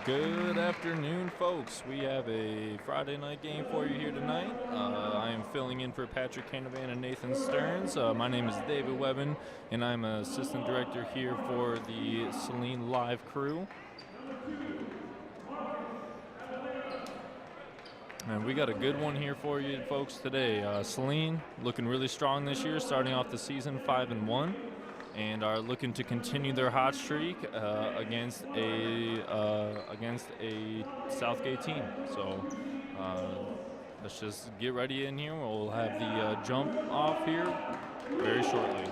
Good afternoon, folks. We have a Friday night game for you here tonight. I am filling in for Patrick Canavan and Nathan Stearns. My name is David Webben, and I'm an assistant director here for the Saline Live crew. And we got a good one here for you, folks, today. Saline looking really strong this year, starting off the season 5-1. And are looking to continue their hot streak against a Southgate team. So let's just get ready in here. We'll have the jump off here very shortly.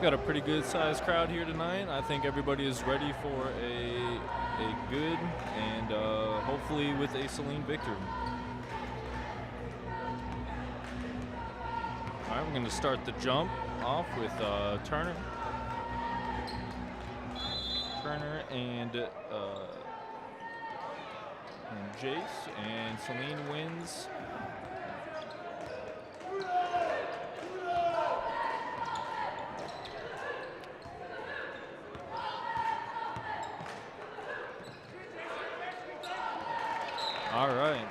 Got a pretty good sized crowd here tonight. I think everybody is ready for a good and hopefully with a Saline victory. All right, we're going to start the jump off with Turner and Jace, and Saline wins. All right,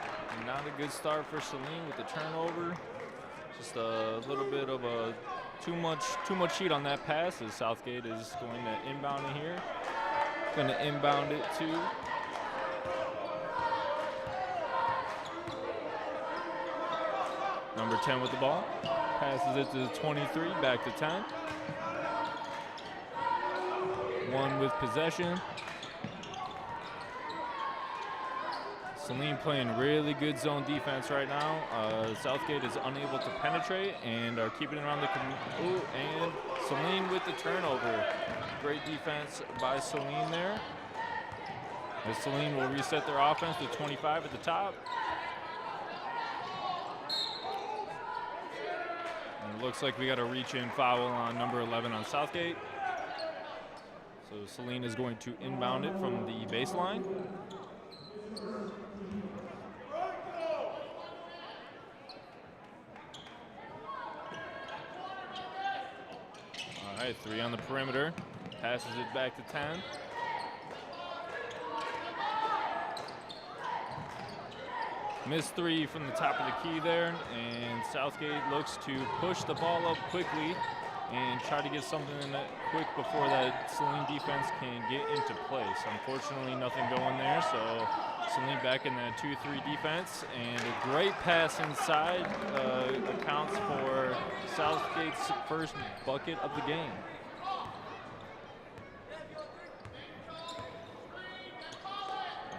not a good start for Saline with the turnover. Just a little bit of a too much heat on that pass as Southgate is going to inbound it here. Going to inbound it to number 10 with the ball. Passes it to 23, back to 10. One with possession. Saline playing really good zone defense right now. Southgate is unable to penetrate and are keeping it around the and Saline with the turnover. Great defense by Saline there. As Saline will reset their offense to 25 at the top. And it looks like we got a reach-in foul on number 11 on Southgate. So Saline is going to inbound it from the baseline. All right, 3 on the perimeter. Passes it back to 10. Missed 3 from the top of the key there, and Southgate looks to push the ball up quickly and try to get something in that quick before that Saline defense can get into place. Unfortunately, nothing going there, so Saline back in that 2-3 defense, and a great pass inside accounts for Southgate's first bucket of the game.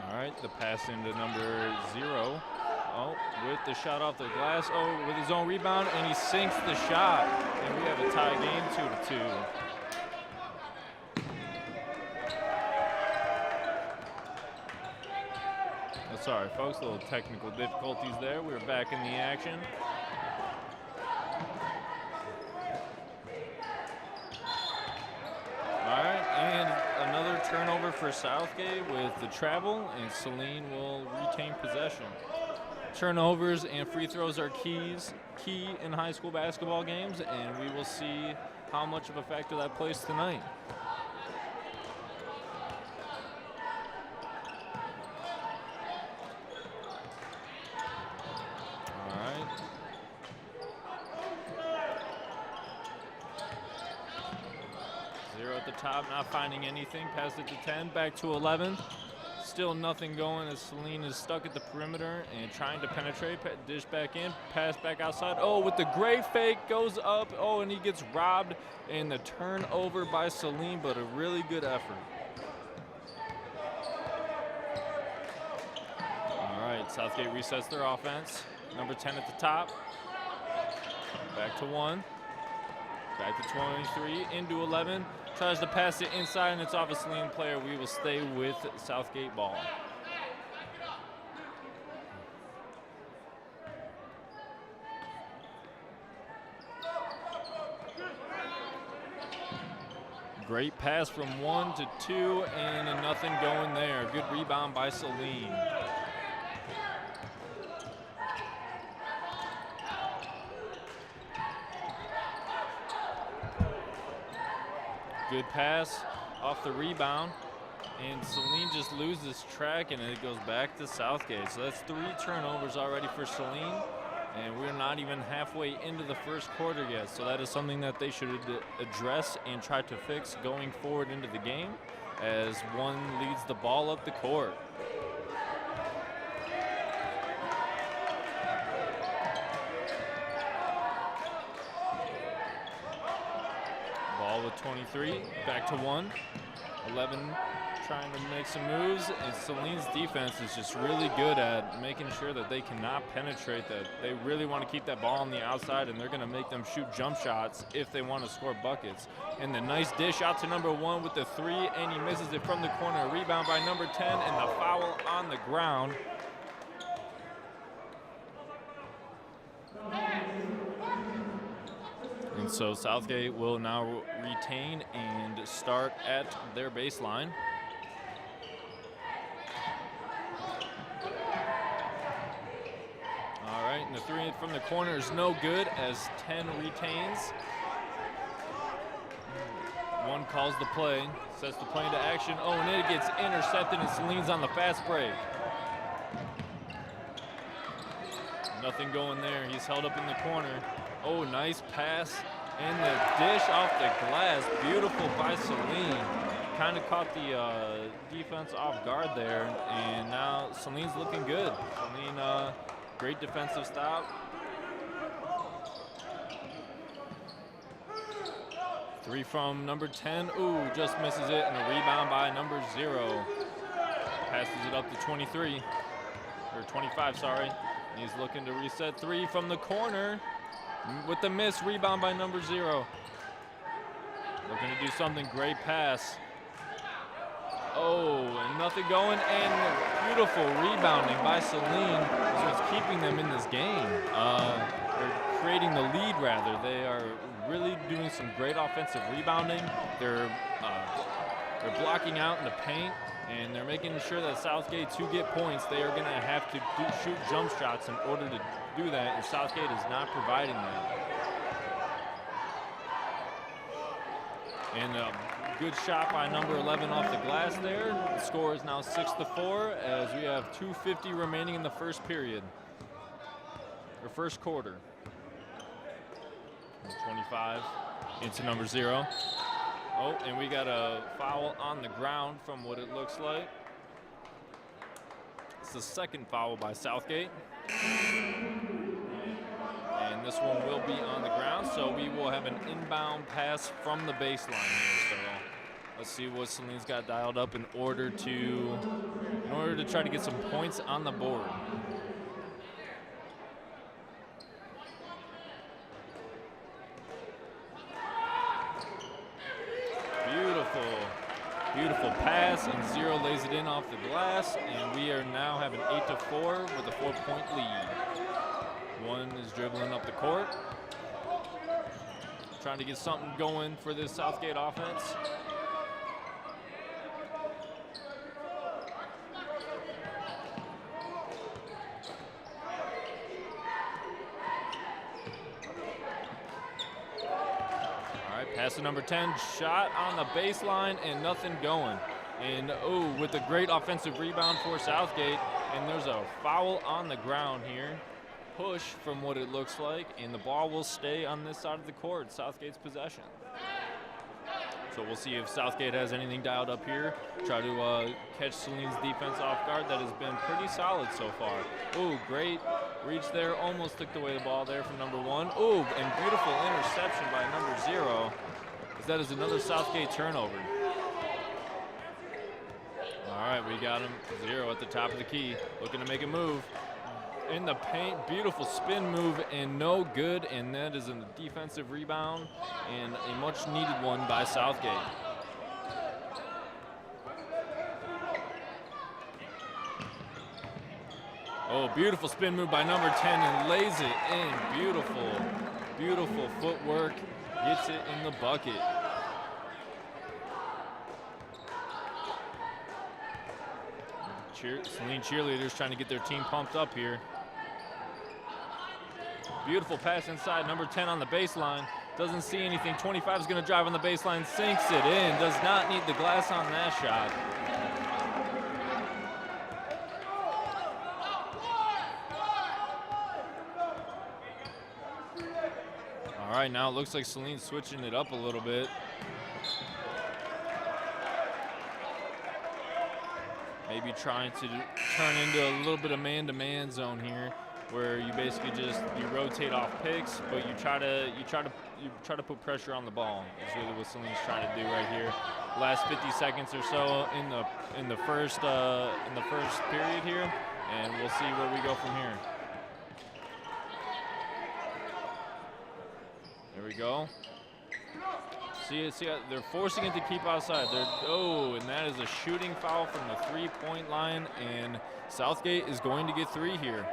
All right, the pass into number 0. Oh, with the shot off the glass. Oh, with his own rebound, and he sinks the shot. And we have a tie game 2-2. Oh, sorry, folks, a little technical difficulties there. We're back in the action. All right, and another turnover for Southgate with the travel, and Saline will retain possession. Turnovers and free throws are key in high school basketball games, and we will see how much of a factor that plays tonight. All right, at the top, not finding anything. Pass it to 10, back to 11. Still nothing going as Saline is stuck at the perimeter and trying to penetrate. Dish back in, pass back outside. Oh, with the great fake, goes up. Oh, and he gets robbed in the turnover by Saline, but a really good effort. All right, Southgate resets their offense. Number 10 at the top. Back to 1. Back to 23, into 11. Tries to pass it inside, and it's off a Saline player. We will stay with Southgate ball. Great pass from 1 to 2, and nothing going there. Good rebound by Saline. Good pass off the rebound, and Saline just loses track, and it goes back to Southgate. So that's 3 turnovers already for Saline, and we're not even halfway into the first quarter yet. So that is something that they should address and try to fix going forward into the game as one leads the ball up the court. With 23, back to 1. 11 trying to make some moves, and Saline's defense is just really good at making sure that they cannot penetrate, that they really want to keep that ball on the outside, and they're going to make them shoot jump shots if they want to score buckets. And the nice dish out to number 1 with the 3, and he misses it from the corner. Rebound by number 10, and the foul on the ground. And so Southgate will now retain and start at their baseline. All right, and the 3 from the corner is no good as 10 retains. 1 calls the play, sets the play into action. Oh, and it gets intercepted, and Saline's on the fast break. Nothing going there. He's held up in the corner. Oh, nice pass, and the dish off the glass. Beautiful by Saline. Kind of caught the defense off guard there, and now Saline's looking good. Saline, great defensive stop. 3 from number 10. Ooh, just misses it, and a rebound by number 0. Passes it up to 23, or 25, sorry. He's looking to reset. 3 from the corner. With the miss, rebound by number 0. Looking to do something, great pass. Oh, and nothing going, and beautiful rebounding by Saline is what's keeping them in this game. Or creating the lead, rather. They are really doing some great offensive rebounding. They're blocking out in the paint, and they're making sure that Southgate, to get points, they are going to have to shoot jump shots in order to do that, and Southgate is not providing that. And a good shot by number 11 off the glass there. The score is now 6-4 as we have 2:50 remaining in the first period, or first quarter. 25 into number 0. Oh, and we got a foul on the ground from what it looks like. It's the second foul by Southgate. And this one will be on the ground, so we will have an inbound pass from the baseline here. So let's see what Saline's got dialed up in order to try to get some points on the board. Beautiful pass, and 0 lays it in off the glass, and we are now having 8-4 with a 4-point lead. 1 is dribbling up the court, trying to get something going for this Southgate offense. Pass to number 10, shot on the baseline, and nothing going. And oh, with a great offensive rebound for Southgate, and there's a foul on the ground here. Push from what it looks like, and the ball will stay on this side of the court, Southgate's possession. So we'll see if Southgate has anything dialed up here. Try to catch Saline's defense off guard. That has been pretty solid so far. Ooh, great reach there. Almost took away the ball there from number 1. Ooh, and beautiful interception by number 0. As that is another Southgate turnover. All right, we got him. 0 at the top of the key. Looking to make a move. In the paint, beautiful spin move and no good, and that is a defensive rebound and a much needed one by Southgate. Oh, beautiful spin move by number 10 and lays it in. Beautiful, beautiful footwork, gets it in the bucket. Saline cheerleaders trying to get their team pumped up here. Beautiful pass inside, number 10 on the baseline. Doesn't see anything. 25 is going to drive on the baseline, sinks it in. Does not need the glass on that shot. All right, now it looks like Saline's switching it up a little bit. Maybe trying to turn into a little bit of man-to-man zone here, where you basically just rotate off picks, but you try to put pressure on the ball. Is really what Saline's trying to do right here. Last 50 seconds or so in the first period here, and we'll see where we go from here. There we go. See, they're forcing it to keep outside. And that is a shooting foul from the 3-point line, and Southgate is going to get 3 here.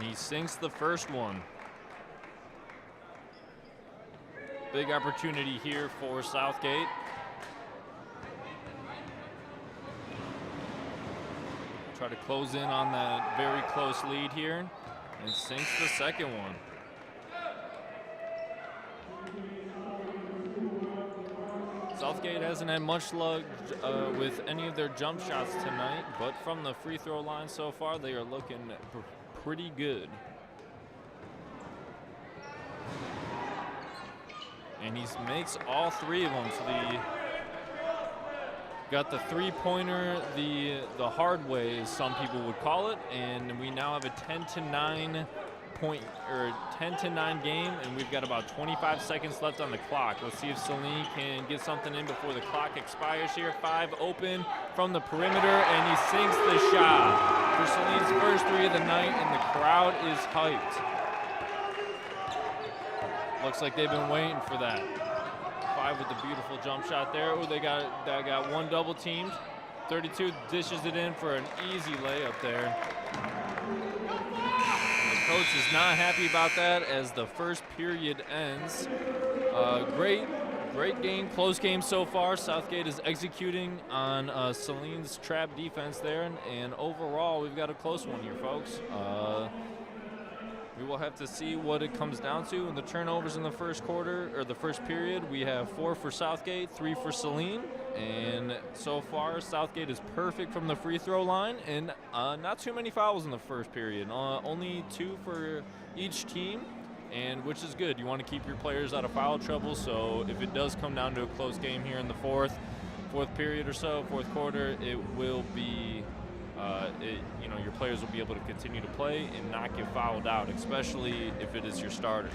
He sinks the first one. Big opportunity here for Southgate. Try to close in on that very close lead here and sinks the second one. Southgate hasn't had much luck with any of their jump shots tonight, but from the free throw line so far, they are looking pretty good. And he makes all 3 of them. So got the 3-pointer the hard way, as some people would call it, and we now have a 10-9 game, and we've got about 25 seconds left on the clock. Let's see if Saline can get something in before the clock expires here. 5 open from the perimeter, and he sinks the shot for Saline's first 3 of the night, and the crowd is hyped. Looks like they've been waiting for that. 5 with the beautiful jump shot there. Oh, they got one double teamed. 32 dishes it in for an easy layup there. Coach is not happy about that as the first period ends. Great game, close game so far. Southgate is executing on Saline's trap defense there, and overall we've got a close one here, folks. We will have to see what it comes down to in the turnovers in the first quarter, or the first period. We have 4 for Southgate, 3 for Saline, and so far Southgate is perfect from the free throw line, and not too many fouls in the first period. Only 2 for each team, and which is good. You want to keep your players out of foul trouble, so if it does come down to a close game here in the fourth period or so, fourth quarter, it will be your players will be able to continue to play and not get fouled out, especially if it is your starters.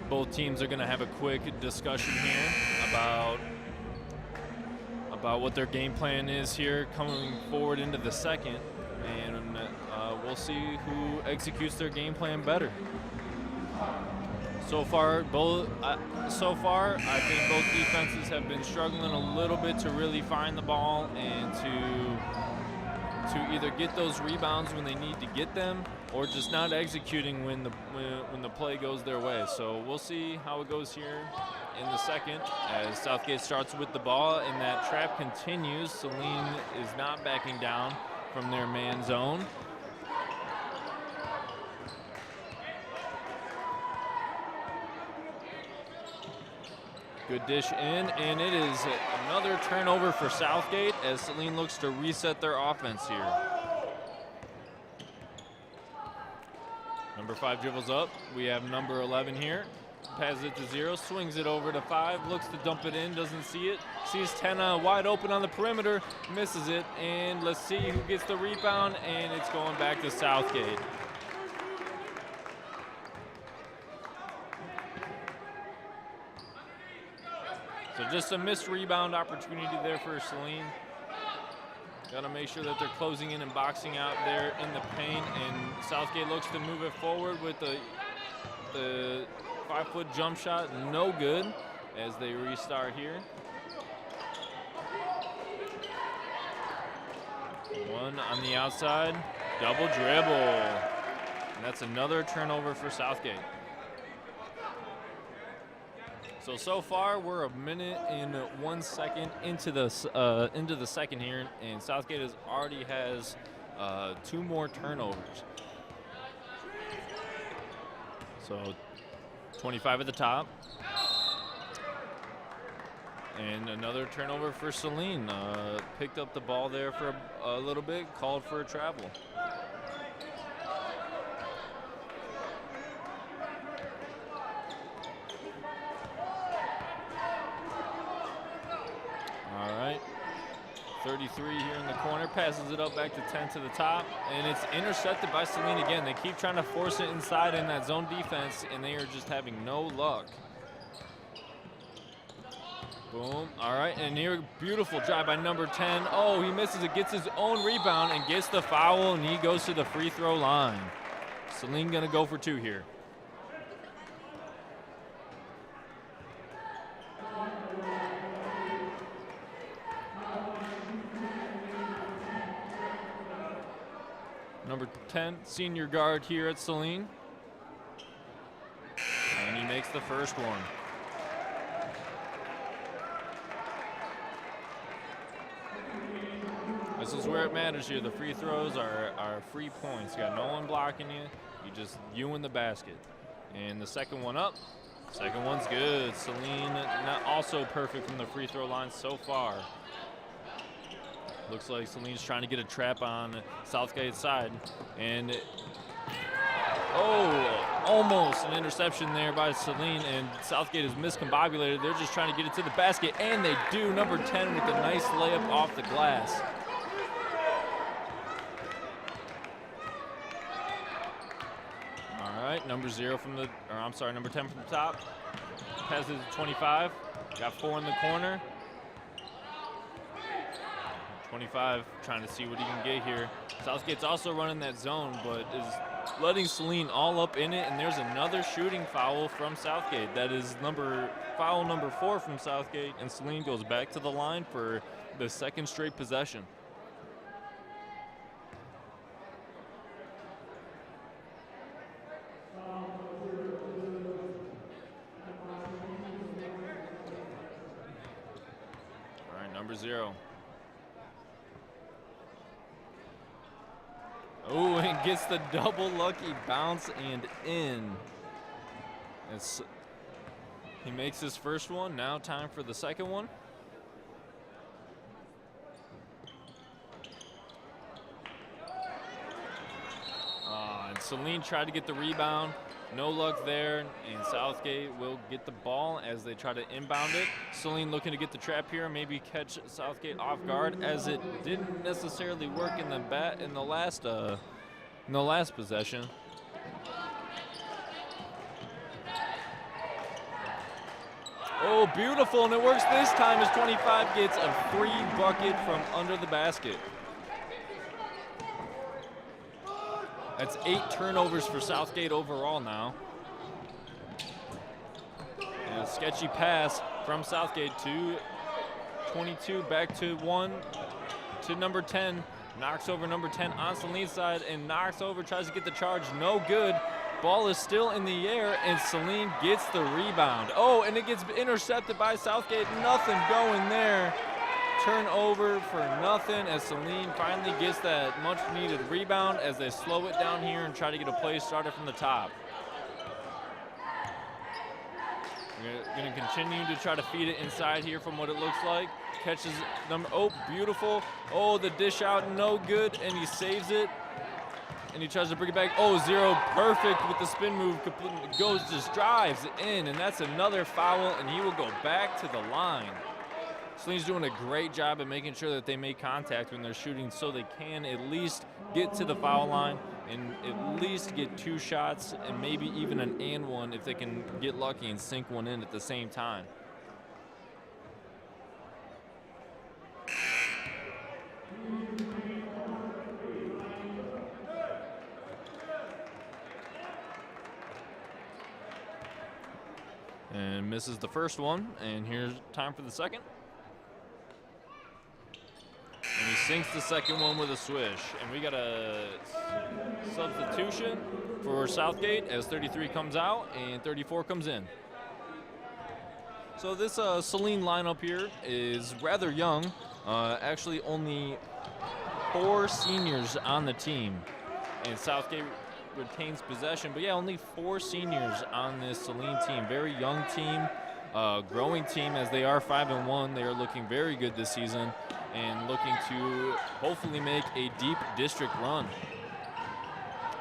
Both teams are going to have a quick discussion here about what their game plan is here coming forward into the second, and we'll see who executes their game plan better. So far, I think both defenses have been struggling a little bit to really find the ball and to either get those rebounds when they need to get them, or just not executing when the play goes their way. So we'll see how it goes here in the second as Southgate starts with the ball and that trap continues. Saline is not backing down from their man zone. Good dish in, and it is another turnover for Southgate as Saline looks to reset their offense here. Number 5 dribbles up. We have number 11 here. Passes it to 0, swings it over to 5, looks to dump it in, doesn't see it. Sees 10 wide open on the perimeter, misses it, and let's see who gets the rebound, and it's going back to Southgate. So just a missed rebound opportunity there for Saline. Got to make sure that they're closing in and boxing out there in the paint, and Southgate looks to move it forward with the 5-foot jump shot, no good as they restart here. One on the outside, double dribble. And that's another turnover for Southgate. So far we're a minute and 1 second into the second here, and Southgate already has 2 more turnovers. So 25 at the top. And another turnover for Saline. Picked up the ball there for a little bit, called for a travel. All right, 33 here in the corner, passes it up back to 10 to the top, and it's intercepted by Saline again. They keep trying to force it inside in that zone defense, and they are just having no luck. Boom, all right, and here, beautiful drive by number 10. Oh, he misses it, gets his own rebound, and gets the foul, and he goes to the free throw line. Saline gonna go for 2 here. Number 10, senior guard here at Saline. And he makes the first one. This is where it matters here. The free throws are free points. You got no one blocking you. You in the basket. And the second one up. Second one's good. Saline not also perfect from the free throw line so far. Looks like Saline's trying to get a trap on Southgate's side. And, almost an interception there by Saline, and Southgate is miscombobulated. They're just trying to get it to the basket, and they do. Number 10 with a nice layup off the glass. All right, number 10 from the top. Passes to 25. Got 4 in the corner. 25 trying to see what he can get here. Southgate's also running that zone, but is letting Saline all up in it, and there's another shooting foul from Southgate. That is foul number 4 from Southgate, and Saline goes back to the line for the second straight possession. All right, number 0. Oh, and gets the double lucky bounce and in. He makes his first one. Now time for the second one. And Saline tried to get the rebound. No luck there, and Southgate will get the ball as they try to inbound it. Saline looking to get the trap here, maybe catch Southgate off guard, as it didn't necessarily work in the last possession. Oh, beautiful, and it works this time as 25 gets a free bucket from under the basket. That's 8 turnovers for Southgate overall now. And a sketchy pass from Southgate to 22, back to 1, to number 10. Knocks over number 10 on Saline's side, and knocks over, tries to get the charge, no good. Ball is still in the air, and Saline gets the rebound. Oh, and it gets intercepted by Southgate, nothing going there. turnover for nothing as Saline finally gets that much needed rebound as they slow it down here and try to get a play started from the top. We're going to continue to try to feed it inside here from what it looks like. Catches number, oh, beautiful. Oh, the dish out, no good, and he saves it. And he tries to bring it back. Oh, Zero, perfect with the spin move. Goes, just drives it in, and that's another foul, and he will go back to the line. Saline's doing a great job at making sure that they make contact when they're shooting so they can at least get to the foul line and at least get 2 shots and maybe even an and one if they can get lucky and sink one in at the same time. And misses the first one, and here's time for the second. And he sinks the second one with a swish. And we got a substitution for Southgate as 33 comes out and 34 comes in. So this Saline lineup here is rather young. Actually only 4 seniors on the team. And Southgate retains possession. But yeah, only 4 seniors on this Saline team. Very young team, growing team as they are 5-1. They are looking very good this season and looking to hopefully make a deep district run.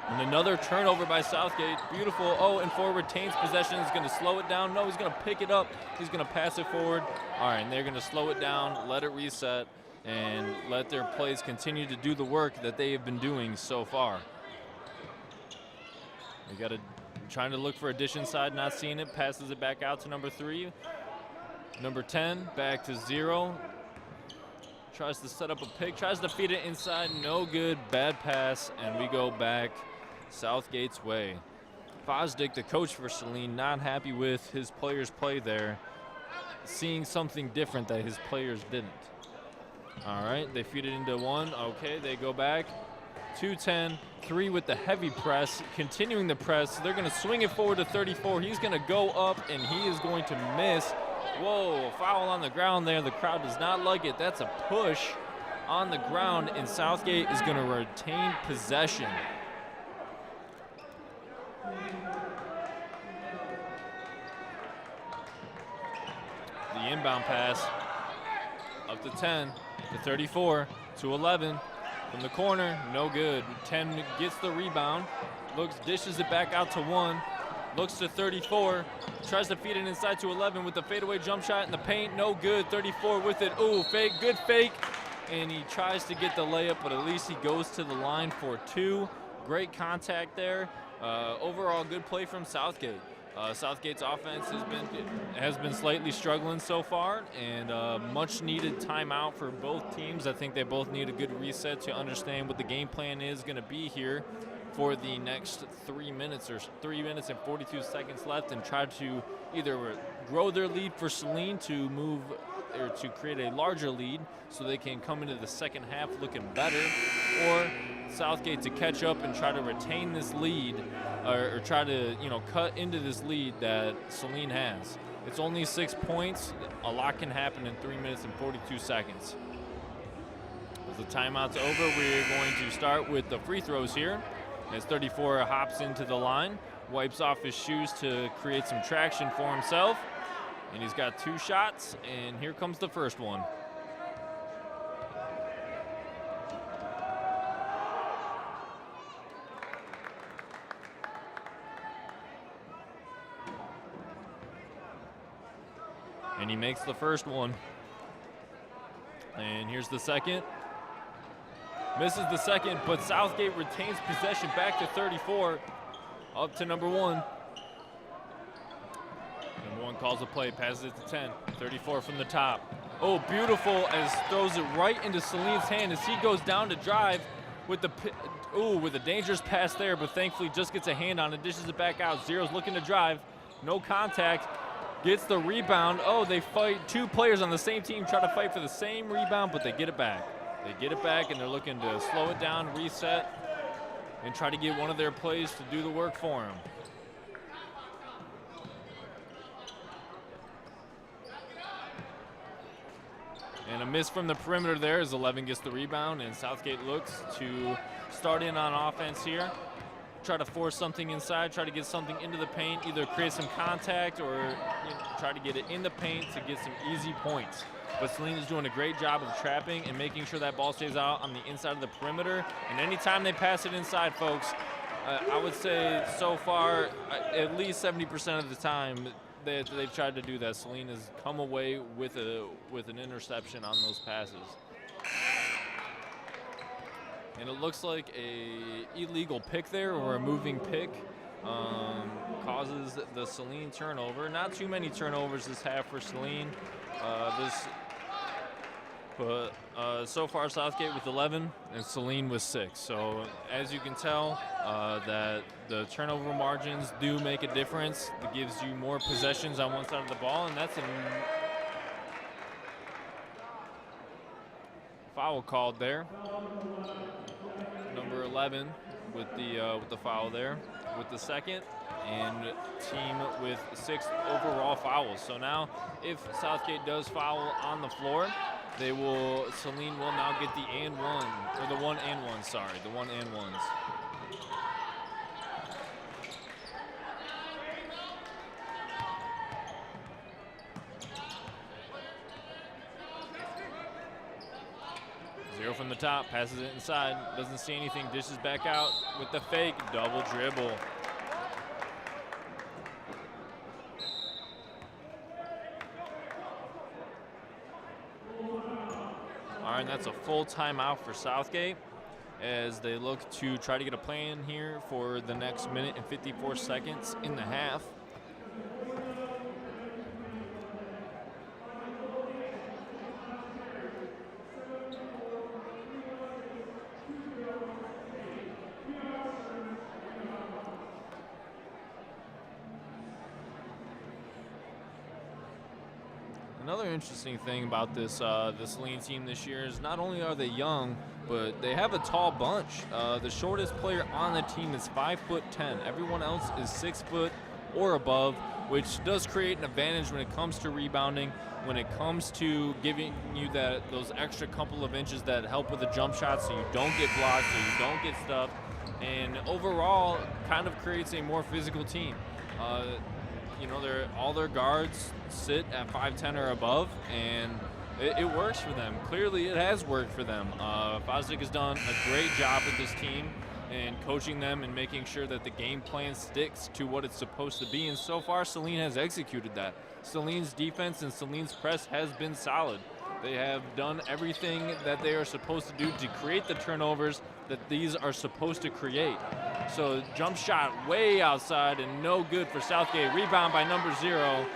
And another turnover by Southgate. Beautiful. Oh, and forward retains possession. Is going to slow it down. No, he's going to pick it up. He's going to pass it forward. All right, and they're going to slow it down, let it reset, and let their plays continue to do the work that they have been doing so far. They got to trying to look for a dish inside, not seeing it. Passes it back out to number 3. Number 10, back to 0. Tries to set up a pick, tries to feed it inside, no good, bad pass, and we go back Southgate's way. Fosdick, the coach for Saline, not happy with his players' play there, seeing something different that his players didn't. All right, they feed it into 1. Okay, they go back. 2-10, 3 with the heavy press, continuing the press. They're going to swing it forward to 34. He's going to go up, and he is going to miss. Whoa, foul on the ground there. The crowd does not like it. That's a push on the ground, and Southgate is going to retain possession. The inbound pass up to 10, to 34, to 11. From the corner, no good. 10 gets the rebound, dishes it back out to 1. Looks to 34, tries to feed it inside to 11 with the fadeaway jump shot in the paint, no good. 34 with it, ooh, fake, good fake. And he tries to get the layup, but at least he goes to the line for 2. Great contact there. Overall, good play from Southgate. Southgate's offense has been slightly struggling so far, and much needed timeout for both teams. I think they both need a good reset to understand what the game plan is going to be here for the next 3 minutes or 3 minutes and 42 seconds left, and try to either grow their lead for Saline to move or to create a larger lead so they can come into the second half looking better, or Southgate to catch up and try to retain this lead or try to, cut into this lead that Saline has. It's only 6 points. A lot can happen in 3 minutes and 42 seconds. As the timeout's over, we're going to start with the free throws here. As 34 hops into the line, wipes off his shoes to create some traction for himself. And he's got 2 shots, and here comes the first one. And he makes the first one. And here's the second. Misses the second, but Southgate retains possession back to 34. Up to number 1. Number 1 calls the play, passes it to 10. 34 from the top. Oh, beautiful, as throws it right into Saline's hand as he goes down to drive with a dangerous pass there, but thankfully just gets a hand on it, dishes it back out. Zero's looking to drive, no contact, gets the rebound. Oh, they fight. 2 players on the same team try to fight for the same rebound, but they get it back. They get it back, and they're looking to slow it down, reset, and try to get one of their plays to do the work for them. And a miss from the perimeter there as 11 gets the rebound, and Southgate looks to start in on offense here. Try to force something inside, try to get something into the paint, either create some contact or try to get it in the paint to get some easy points. But Saline is doing a great job of trapping and making sure that ball stays out on the inside of the perimeter. And anytime they pass it inside, folks, I would say so far, at least 70% of the time, they've tried to do that. Saline has come away with an interception on those passes. And it looks like a illegal pick there, or a moving pick, causes the Saline turnover. Not too many turnovers this half for Saline. But so far Southgate with 11 and Saline with 6. So as you can tell, that the turnover margins do make a difference. It gives you more possessions on one side of the ball, and that's a foul called there. Number 11 with the foul there, with the second, and team with 6 overall fouls. So now, if Southgate does foul on the floor, Saline will now get the and one, or the one and one, sorry, the one and ones. Zero from the top, passes it inside, doesn't see anything, dishes back out with the fake, double dribble. All right, and that's a full timeout for Southgate as they look to try to get a play in here for the next minute and 54 seconds in the half. Another interesting thing about this Saline team this year is not only are they young, but they have a tall bunch. The shortest player on the team is 5'10". Everyone else is 6 foot or above, which does create an advantage when it comes to rebounding, when it comes to giving you those extra couple of inches that help with the jump shot so you don't get blocked, so you don't get stuffed, and overall kind of creates a more physical team. All their guards sit at 5'10" or above, and it works for them. Clearly, it has worked for them. Fosdick has done a great job with this team and coaching them and making sure that the game plan sticks to what it's supposed to be, and so far, Saline has executed that. Saline's defense and Saline's press has been solid. They have done everything that they are supposed to do to create the turnovers that these are supposed to create. So jump shot way outside and no good for Southgate. Rebound by number 0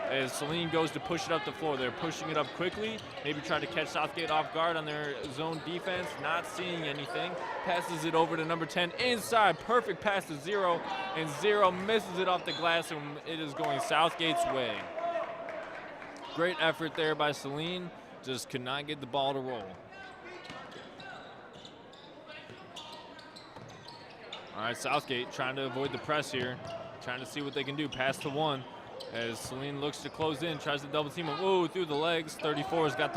as Saline goes to push it up the floor. They're pushing it up quickly, maybe try to catch Southgate off guard on their zone defense, not seeing anything. Passes it over to number 10 inside, perfect pass to 0, and 0 misses it off the glass, and it is going Southgate's way. Great effort there by Saline, just could not get the ball to roll. All right, Southgate trying to avoid the press here, trying to see what they can do. Pass to 1 as Saline looks to close in, tries to double team him. Whoa, through the legs. 34's got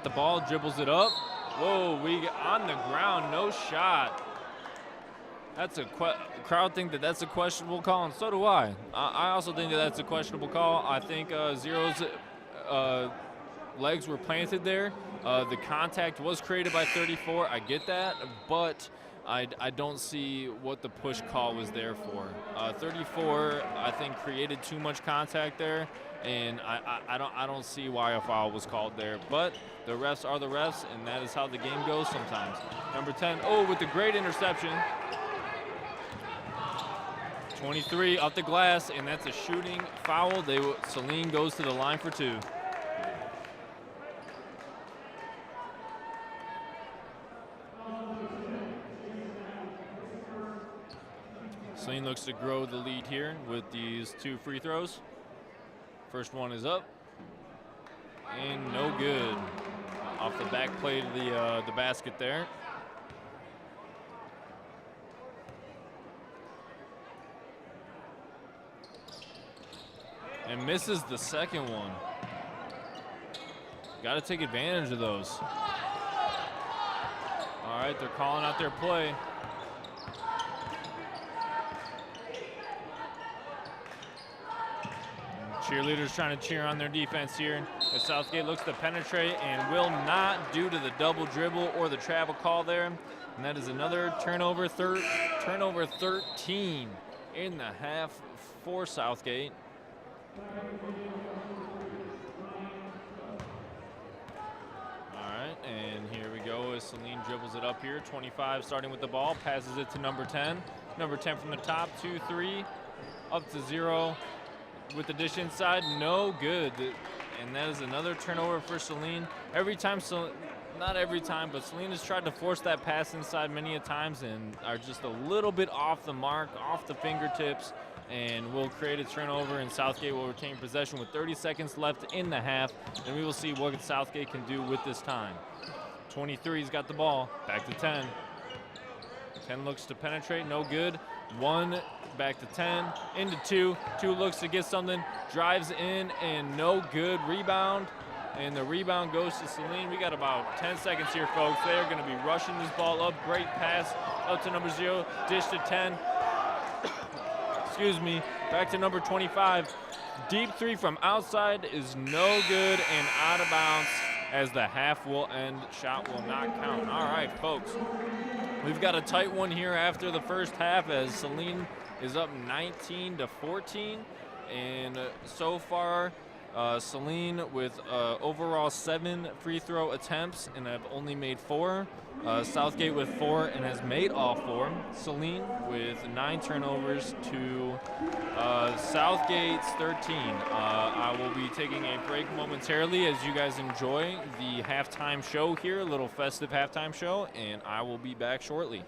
the ball, dribbles it up. Whoa, we get on the ground, no shot. That's crowd think that's a questionable call, and so do I. I also think that's a questionable call. I think Zero's legs were planted there. The contact was created by 34. I get that, but I don't see what the push call was there for. 34, I think, created too much contact there, and I don't see why a foul was called there. But the refs are the refs, and that is how the game goes sometimes. Number 10, with the great interception. 23 off the glass, and that's a shooting foul. Saline goes to the line for 2. Saline looks to grow the lead here with these 2 free throws. First one is up, and no good. Off the back plate of the basket there. And misses the second one. got to take advantage of those. All right, they're calling out their play. Cheerleaders trying to cheer on their defense here. As Southgate looks to penetrate and will not due to the double dribble or the travel call there. And that is another turnover, turnover 13 in the half for Southgate. All right, and here we go as Saline dribbles it up here. 25 starting with the ball, passes it to number 10. Number 10 from the top, 2-3, up to 0. With the dish inside, no good. And that is another turnover for Saline. Every time, not every time, but Saline has tried to force that pass inside many a times and are just a little bit off the mark, off the fingertips, and will create a turnover, and Southgate will retain possession with 30 seconds left in the half, and we will see what Southgate can do with this time. 23's got the ball, back to 10. 10 looks to penetrate, no good. 1, back to 10, into 2. 2 looks to get something, drives in, and no good. Rebound, and the rebound goes to Saline. We got about 10 seconds here, folks. They are going to be rushing this ball up. Great pass up to number 0, dish to 10. Excuse me, back to number 25. Deep 3 from outside is no good and out of bounds as the half will end. Shot will not count. All right, folks. We've got a tight one here after the first half as Saline is up 19-14. And so far, Saline with overall 7 free throw attempts and have only made 4. Southgate with 4 and has made all 4. Saline with 9 turnovers to Southgate's 13. I will be taking a break momentarily as you guys enjoy the halftime show here, a little festive halftime show, and I will be back shortly.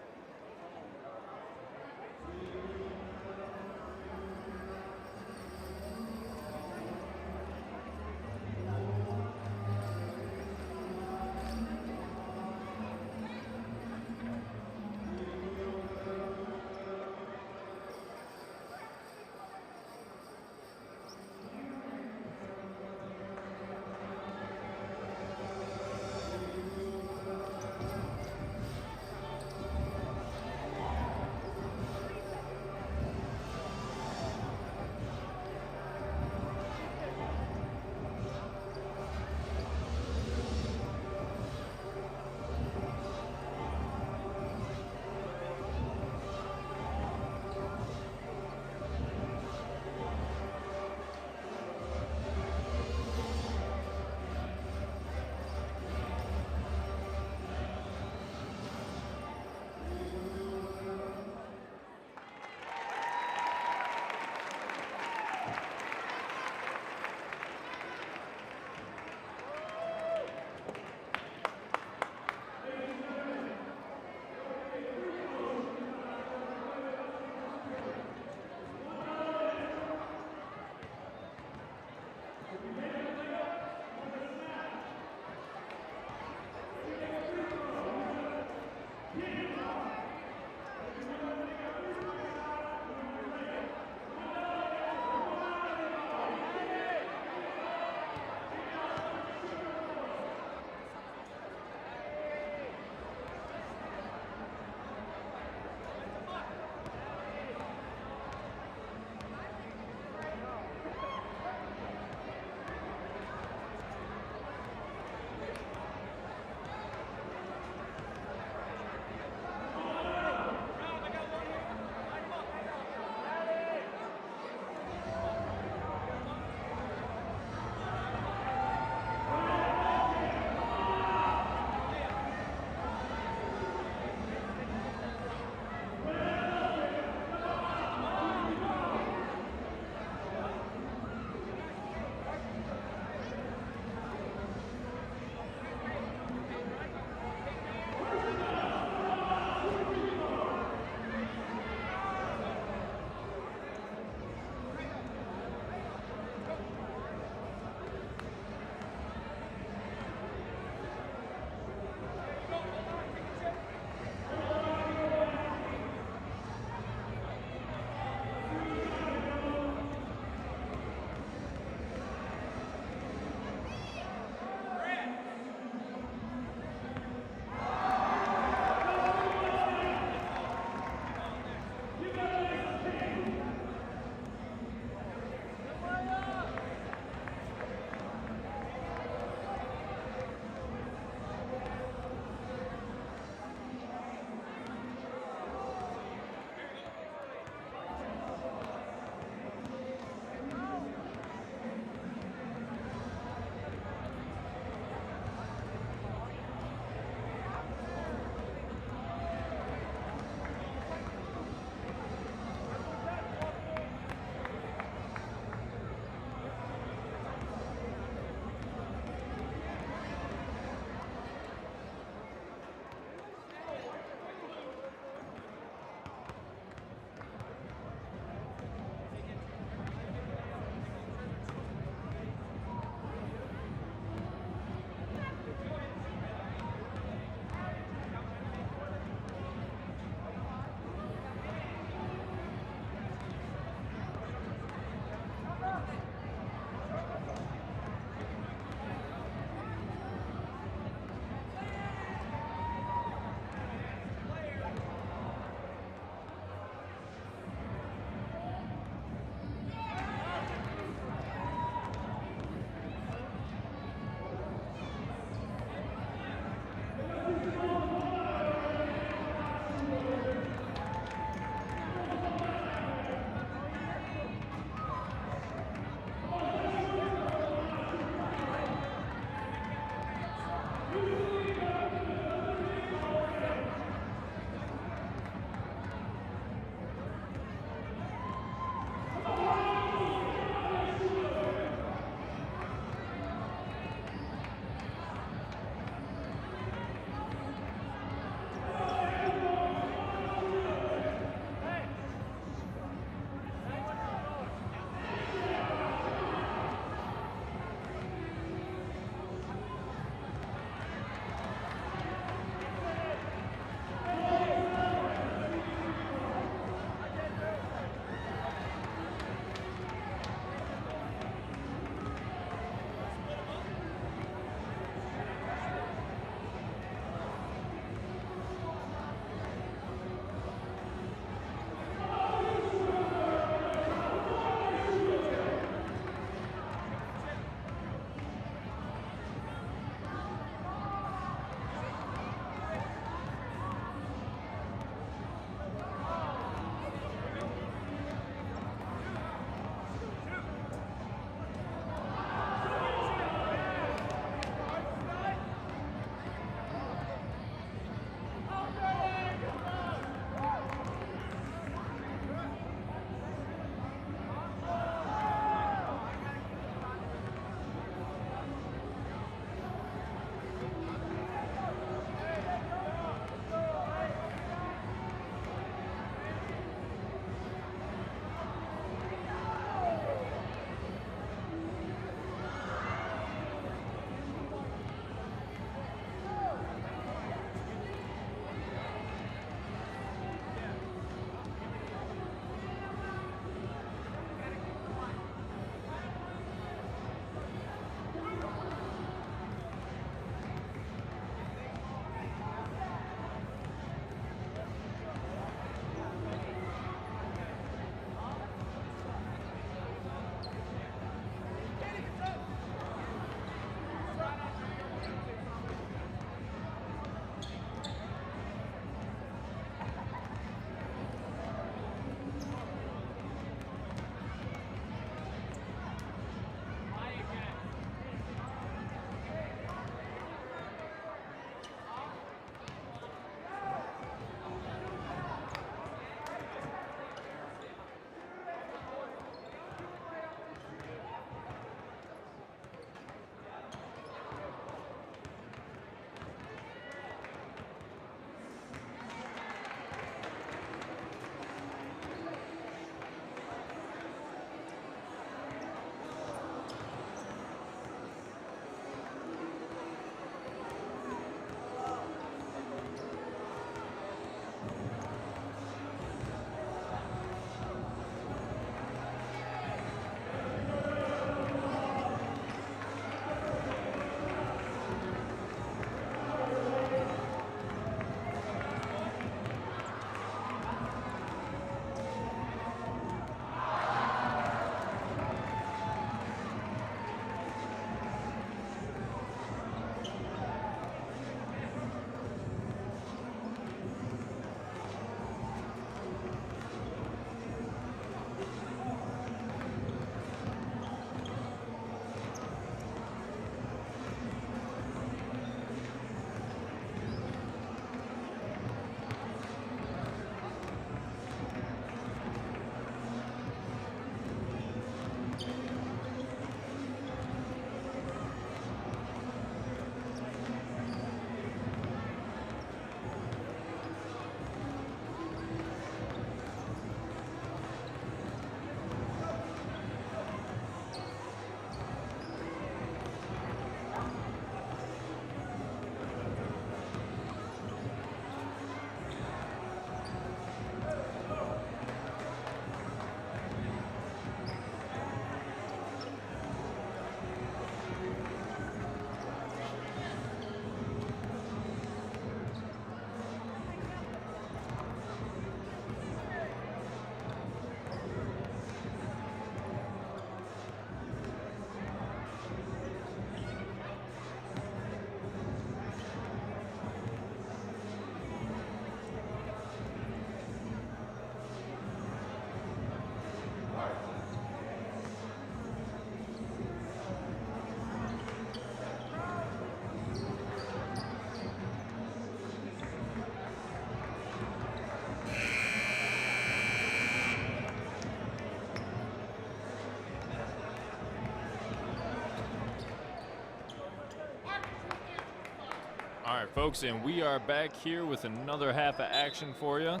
folks, and we are back here with another half of action for you.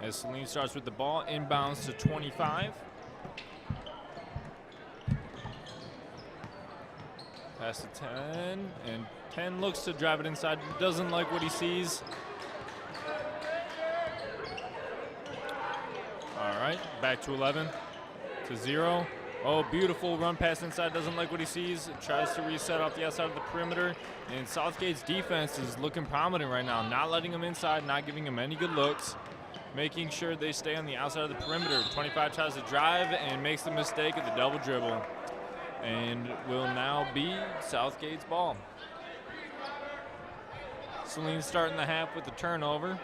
As Saline starts with the ball, inbounds to 25. Pass to 10, and 10 looks to drive it inside. Doesn't like what he sees. All right, back to 11, to 0. Oh, beautiful run pass inside. Doesn't like what he sees. Tries to reset off the outside of the perimeter. And Southgate's defense is looking prominent right now. Not letting him inside, not giving him any good looks. Making sure they stay on the outside of the perimeter. 25 tries to drive and makes the mistake of the double dribble. And will now be Southgate's ball. Saline starting the half with the turnover.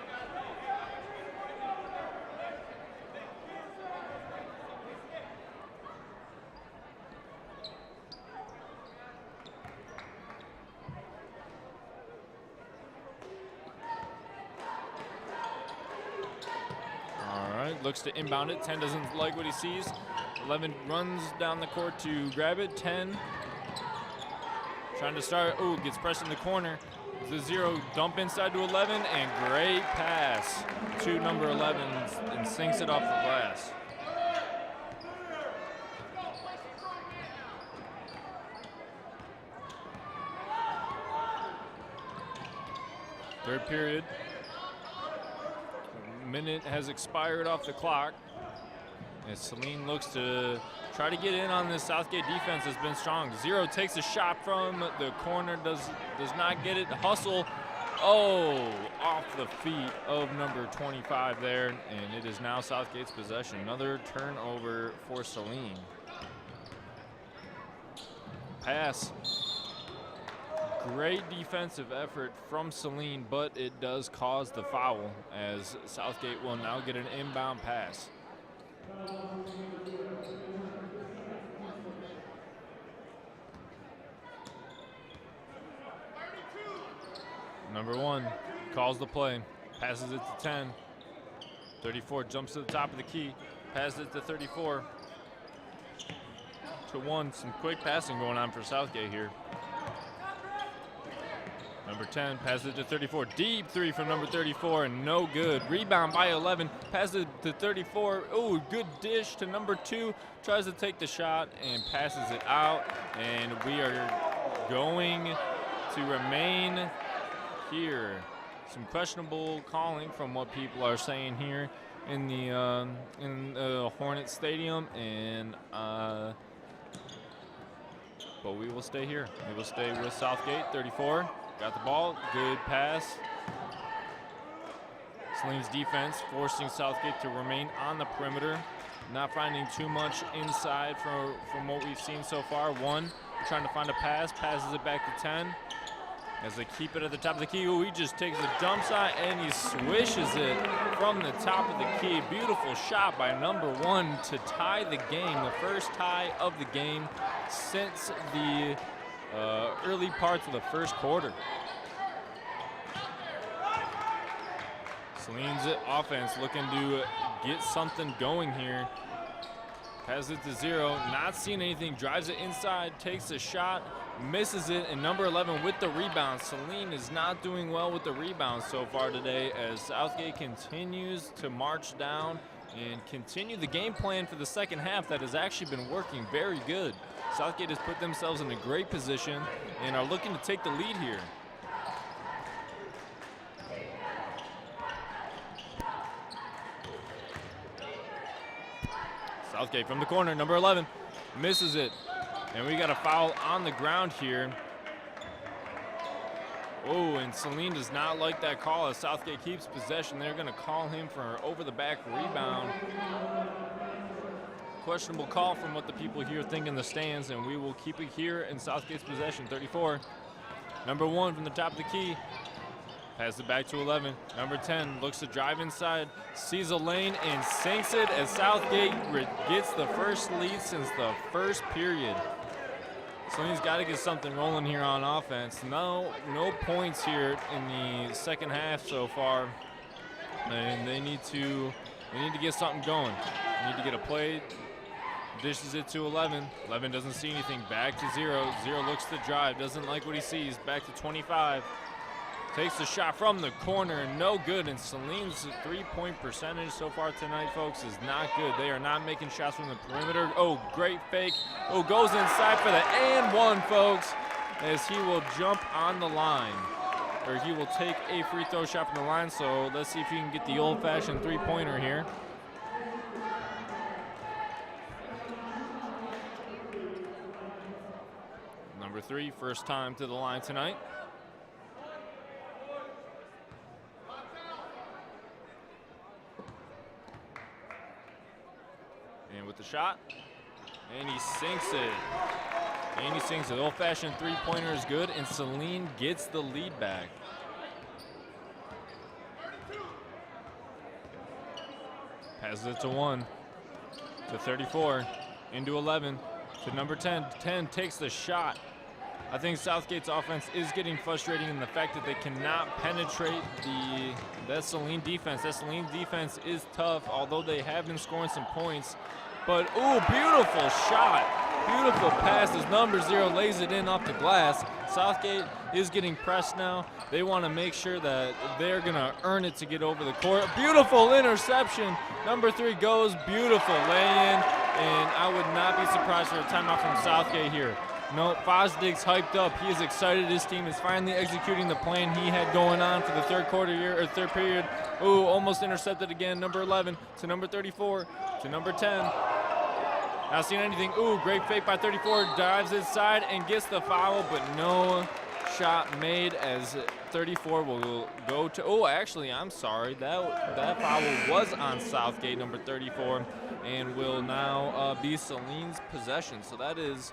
Looks to inbound it. 10 doesn't like what he sees. 11 runs down the court to grab it. 10 trying to start. Oh, gets pressed in the corner. The 0 dump inside to 11, and great pass to number 11 and sinks it off the glass. Third period. Minute has expired off the clock as Saline looks to try to get in on this. Southgate defense has been strong. 0 takes a shot from the corner, does not get it. Hustle, oh, off the feet of number 25 there, and it is now Southgate's possession. Another turnover for Saline. Pass. Great defensive effort from Saline, but it does cause the foul as Southgate will now get an inbound pass. Number 1 calls the play, passes it to 10. 34 jumps to the top of the key, passes it to 34. To 1, some quick passing going on for Southgate here. Number 10 passes it to 34. Deep 3 from number 34 and no good. Rebound by 11. Passes it to 34. Oh, good dish to number 2. Tries to take the shot and passes it out. And we are going to remain here. Some questionable calling from what people are saying here in the Hornet Stadium, and but we will stay here. We will stay with Southgate. 34. Got the ball, good pass. Saline's defense forcing Southgate to remain on the perimeter. Not finding too much inside from what we've seen so far. 1 trying to find a pass, passes it back to 10. As they keep it at the top of the key. Ooh, he just takes a jump shot and he swishes it from the top of the key. Beautiful shot by number 1 to tie the game. The first tie of the game since the early parts of the first quarter. Saline's offense looking to get something going here. Passes it to 0, not seeing anything, drives it inside, takes a shot, misses it, and number 11 with the rebound. Saline is not doing well with the rebound so far today as Southgate continues to march down and continue the game plan for the second half that has actually been working very good. Southgate has put themselves in a great position and are looking to take the lead here. Southgate from the corner, number 11, misses it. And we got a foul on the ground here. Oh, and Saline does not like that call as Southgate keeps possession. They're gonna call him for an over-the-back rebound. Questionable call from what the people here think in the stands, and we will keep it here in Southgate's possession. 34. Number 1 from the top of the key. Passes it back to 11. Number 10 looks to drive inside, sees a lane, and sinks it as Southgate gets the first lead since the first period. Saline's got to get something rolling here on offense. No points here in the second half so far, and they need to get something going. They need to get a play dishes it to 11. 11 doesn't see anything, back to 0. 0 looks to drive, doesn't like what he sees, back to 25. Takes the shot from the corner, no good, and Saline's three-point percentage so far tonight, folks, is not good. They are not making shots from the perimeter. Oh, great fake. Oh, goes inside for the and one, folks, as he will jump on the line. Or he will take a free throw shot from the line, so let's see if he can get the old-fashioned three-pointer here. Number 3, first time to the line tonight. And with the shot, and he sinks it. And he sinks it. Old-fashioned three-pointer is good, and Saline gets the lead back. Passes it to 1, to 34, into 11, to number 10. 10 takes the shot. I think Southgate's offense is getting frustrating in the fact that they cannot penetrate that Saline defense. That Saline defense is tough, although they have been scoring some points. But, ooh, beautiful shot. Beautiful pass as number 0 lays it in off the glass. Southgate is getting pressed now. They want to make sure that they're going to earn it to get over the court. Beautiful interception. Number 3 goes, beautiful lay-in, and I would not be surprised for a timeout from Southgate here. No, Fosdig's hyped up. He is excited. His team is finally executing the plan he had going on for the third period. Ooh, almost intercepted again. Number 11 to number 34 to number 10. Not seeing anything. Ooh, great fake by 34. Dives inside and gets the foul, but no shot made as 34 will go to. Oh, actually, I'm sorry. That foul was on Southgate, number 34, and will now be Saline's possession. So that is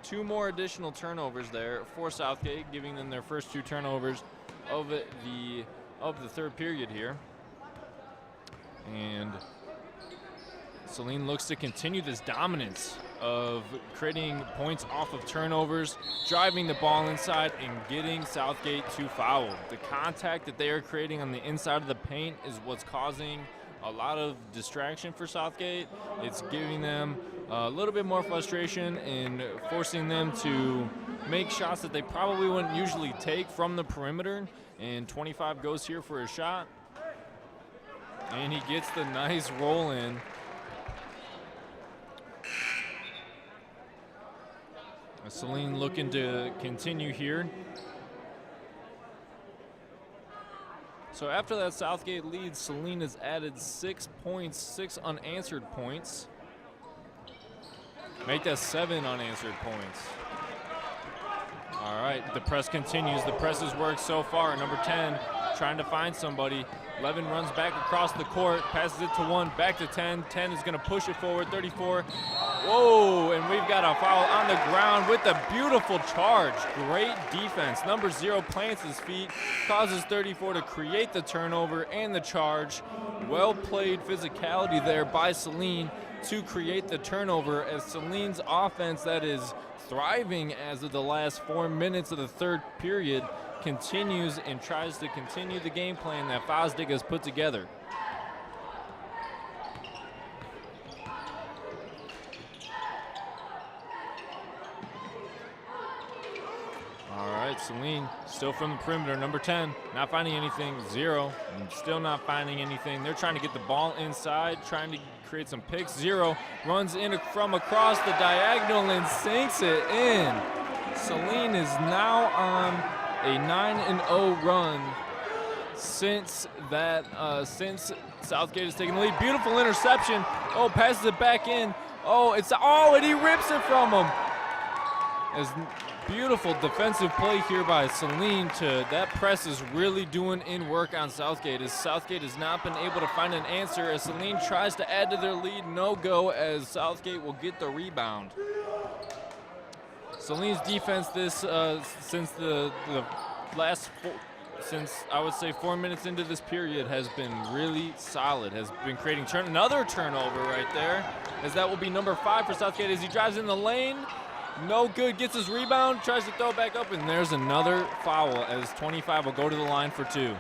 2 more additional turnovers there for Southgate, giving them their first 2 turnovers of the third period here. And Saline looks to continue this dominance of creating points off of turnovers, driving the ball inside, and getting Southgate to foul. The contact that they are creating on the inside of the paint is what's causing a lot of distraction for Southgate. It's giving them a little bit more frustration and forcing them to make shots that they probably wouldn't usually take from the perimeter. And 25 goes here for a shot. And he gets the nice roll in. Saline looking to continue here. So after that Southgate lead, Saline has added 6 points, 6 unanswered points. Make that 7 unanswered points. All right, the press continues. The press has worked so far. Number 10 trying to find somebody. 11 runs back across the court, passes it to 1, back to 10. 10 is going to push it forward, 34. Whoa, and we've got a foul on the ground with a beautiful charge. Great defense. Number 0 plants his feet, causes 34 to create the turnover and the charge. Well played physicality there by Saline to create the turnover, as Saline's offense that is thriving as of the last 4 minutes of the third period continues and tries to continue the game plan that Fosdig has put together. All right, Saline still from the perimeter. Number 10 not finding anything. 0 and still not finding anything. They're trying to get the ball inside, trying to create some picks. 0 runs in from across the diagonal and sinks it in. Saline is now on a 9-0 run since Southgate has taken the lead. Beautiful interception. Oh, passes it back in. And he rips it from him. As beautiful defensive play here by Saline. That press is really doing in work on Southgate, as Southgate has not been able to find an answer as Saline tries to add to their lead. No go, as Southgate will get the rebound. Saline's defense since I would say 4 minutes into this period has been really solid, has been creating another turnover right there, as that will be number 5 for Southgate as he drives in the lane. No good, gets his rebound, tries to throw it back up, and there's another foul as 25 will go to the line for 2.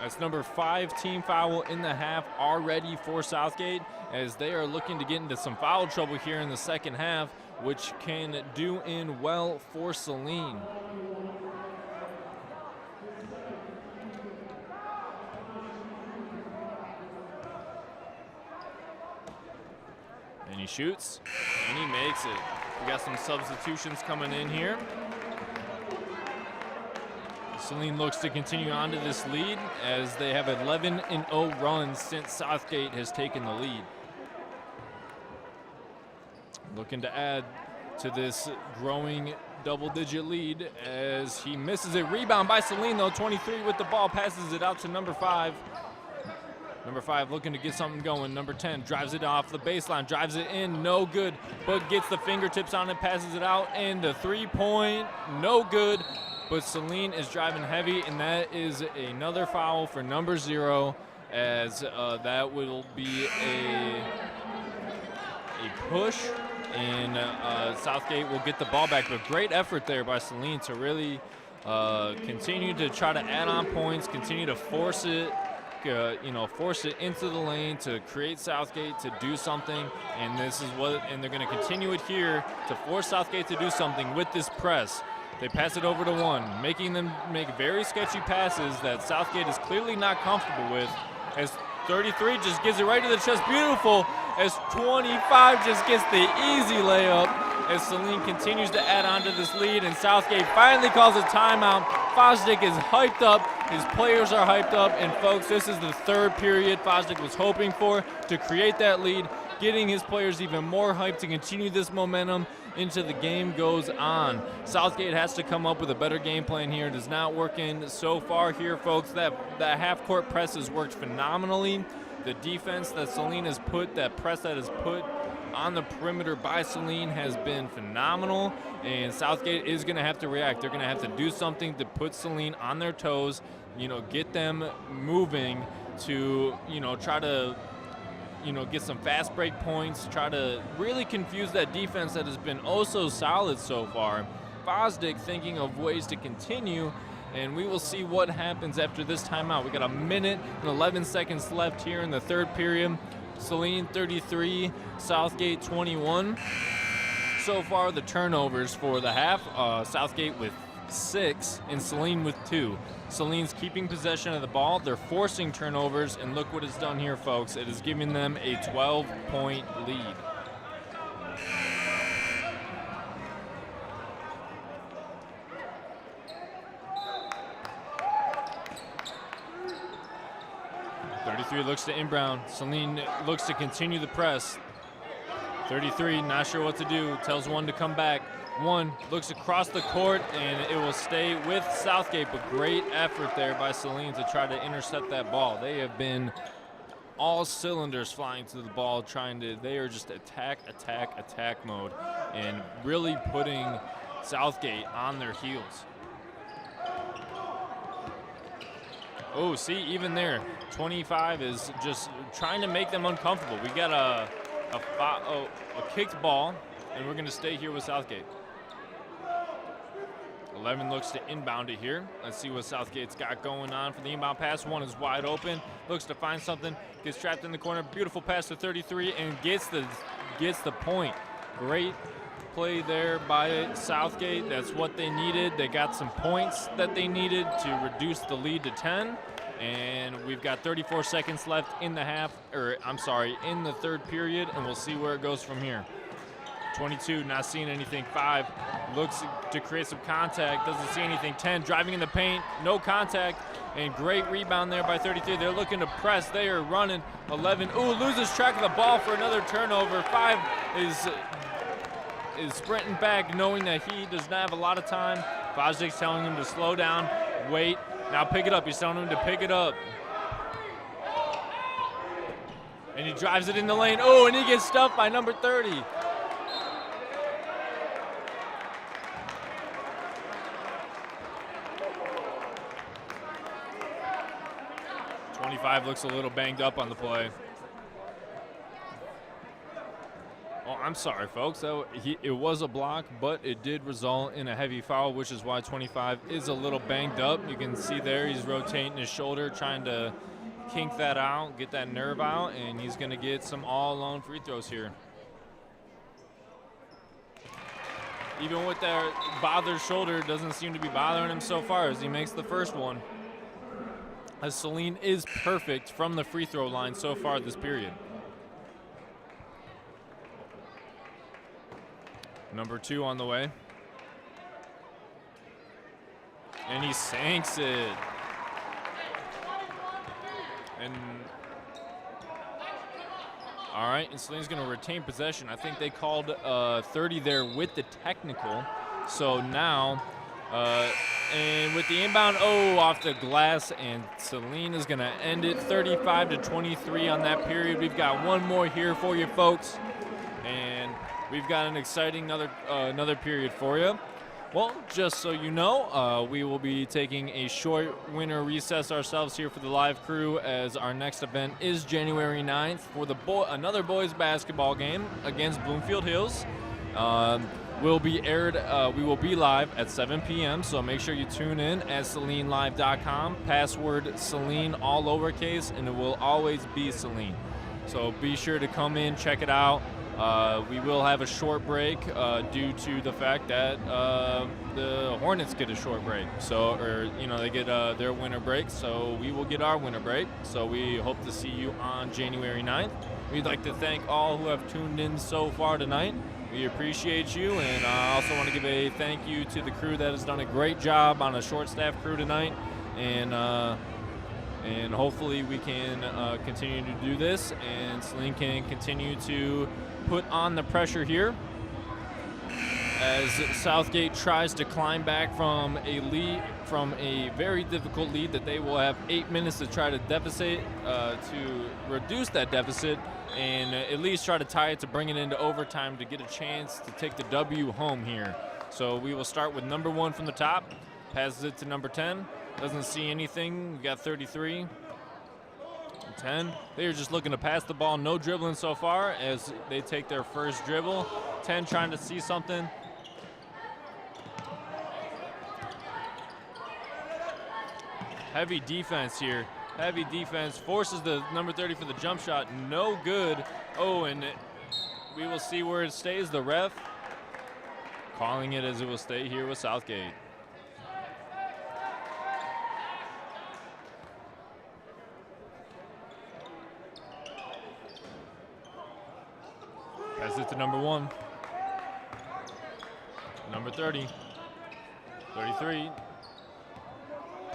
That's number 5 team foul in the half already for Southgate, as they are looking to get into some foul trouble here in the second half, which can do in well for Saline. And he shoots, and he makes it. We got some substitutions coming in here. Saline looks to continue on to this lead, as they have 11-0 runs since Southgate has taken the lead. Looking to add to this growing double-digit lead, as he misses it. Rebound by Saline, though. 23 with the ball, passes it out to number 5. Number 5 looking to get something going. Number 10 drives it off the baseline, drives it in, no good, but gets the fingertips on it, passes it out, and the three-point, no good. But Saline is driving heavy, and that is another foul for number 0, as that will be a push, and Southgate will get the ball back. But great effort there by Saline to really continue to try to add on points, continue to force it, force it into the lane to create Southgate to do something. And this is and they're going to continue it here to force Southgate to do something with this press. They pass it over to 1, making them make very sketchy passes that Southgate is clearly not comfortable with, as 33 just gives it right to the chest. Beautiful, as 25 just gets the easy layup, as Saline continues to add on to this lead, and Southgate finally calls a timeout. Fosdick is hyped up, his players are hyped up, and folks, this is the third period Fosdick was hoping for to create that lead, getting his players even more hyped to continue this momentum into the game goes on. Southgate has to come up with a better game plan here. It is not working so far here, folks. That half-court press has worked phenomenally. The defense that Saline has put, that press that is put on the perimeter by Saline has been phenomenal, and Southgate is going to have to react. They're going to have to do something to put Saline on their toes, get them moving to, try to get some fast break points, try to really confuse that defense that has been oh so solid so far. Fosdick thinking of ways to continue, and we will see what happens after this timeout. We got a minute and 11 seconds left here in the third period. Saline 33, Southgate 21. So far, the turnovers for the half, Southgate with 6 and Saline with 2. Saline's keeping possession of the ball. They're forcing turnovers, and look what it's done here, folks. It is giving them a 12-point lead. Looks to inbound. Saline looks to continue the press. 33, not sure what to do. Tells 1 to come back. 1 looks across the court, and it will stay with Southgate, but great effort there by Saline to try to intercept that ball. They have been all cylinders flying to the ball, they are just attack mode, and really putting Southgate on their heels. Oh, see, even there, 25 is just trying to make them uncomfortable. We got a kicked ball, and we're going to stay here with Southgate. 11 looks to inbound it here. Let's see what Southgate's got going on for the inbound pass. 1 is wide open, looks to find something, gets trapped in the corner. Beautiful pass to 33 and gets the point. Great play there by Southgate. That's what they needed. They got some points that they needed to reduce the lead to 10. And we've got 34 seconds left in the in the third period, and we'll see where it goes from here. 22, not seeing anything. 5 looks to create some contact, doesn't see anything. 10, driving in the paint, no contact, and great rebound there by 33. They're looking to press, they are running. 11, loses track of the ball for another turnover. 5 is sprinting back, knowing that he does not have a lot of time. Fosdick's telling him to slow down, wait, now pick it up. He's telling him to pick it up. And he drives it in the lane. And he gets stuffed by number 30. Looks a little banged up on the play. I'm sorry, folks. It was a block, but it did result in a heavy foul, which is why 25 is a little banged up. You can see there he's rotating his shoulder, trying to kink that out, get that nerve out, and he's going to get some all-alone free throws here. Even with that bothered shoulder, doesn't seem to be bothering him so far as he makes the first one. As Saline is perfect from the free throw line so far this period. Number 2 on the way. And he sinks it. And all right, and Saline's going to retain possession. I think they called 30 there with the technical. So now, and with the inbound, off the glass, and Saline is going to end it 35-23 on that period. We've got one more here for you, folks. And we've got an exciting another period for you. Well, just so you know, we will be taking a short winter recess ourselves here for the live crew, as our next event is January 9th for the another boys basketball game against Bloomfield Hills. Will be aired. We will be live at 7 p.m. So make sure you tune in at SalineLive.com. Password Saline, all lowercase, and it will always be Saline. So be sure to come in, check it out. We will have a short break due to the fact that the Hornets get a short break. So, they get their winter break. So we will get our winter break. So we hope to see you on January 9th. We'd like to thank all who have tuned in so far tonight. We appreciate you, and I also want to give a thank you to the crew that has done a great job on a short staff crew tonight. And hopefully we can continue to do this, and Saline can continue to put on the pressure here as Southgate tries to climb back from a very difficult lead that they will have 8 minutes to try to reduce that deficit and at least try to tie it to bring it into overtime to get a chance to take the W home here. So we will start with number 1 from the top, passes it to number 10, doesn't see anything. We got 33. 10. They're just looking to pass the ball. No dribbling so far as they take their first dribble. 10 trying to see something. Heavy defense here. Heavy defense. Forces the number 30 for the jump shot. No good. And we will see where it stays. The ref calling it as it will stay here with Southgate. Pass it to number 1. Number 30. 33.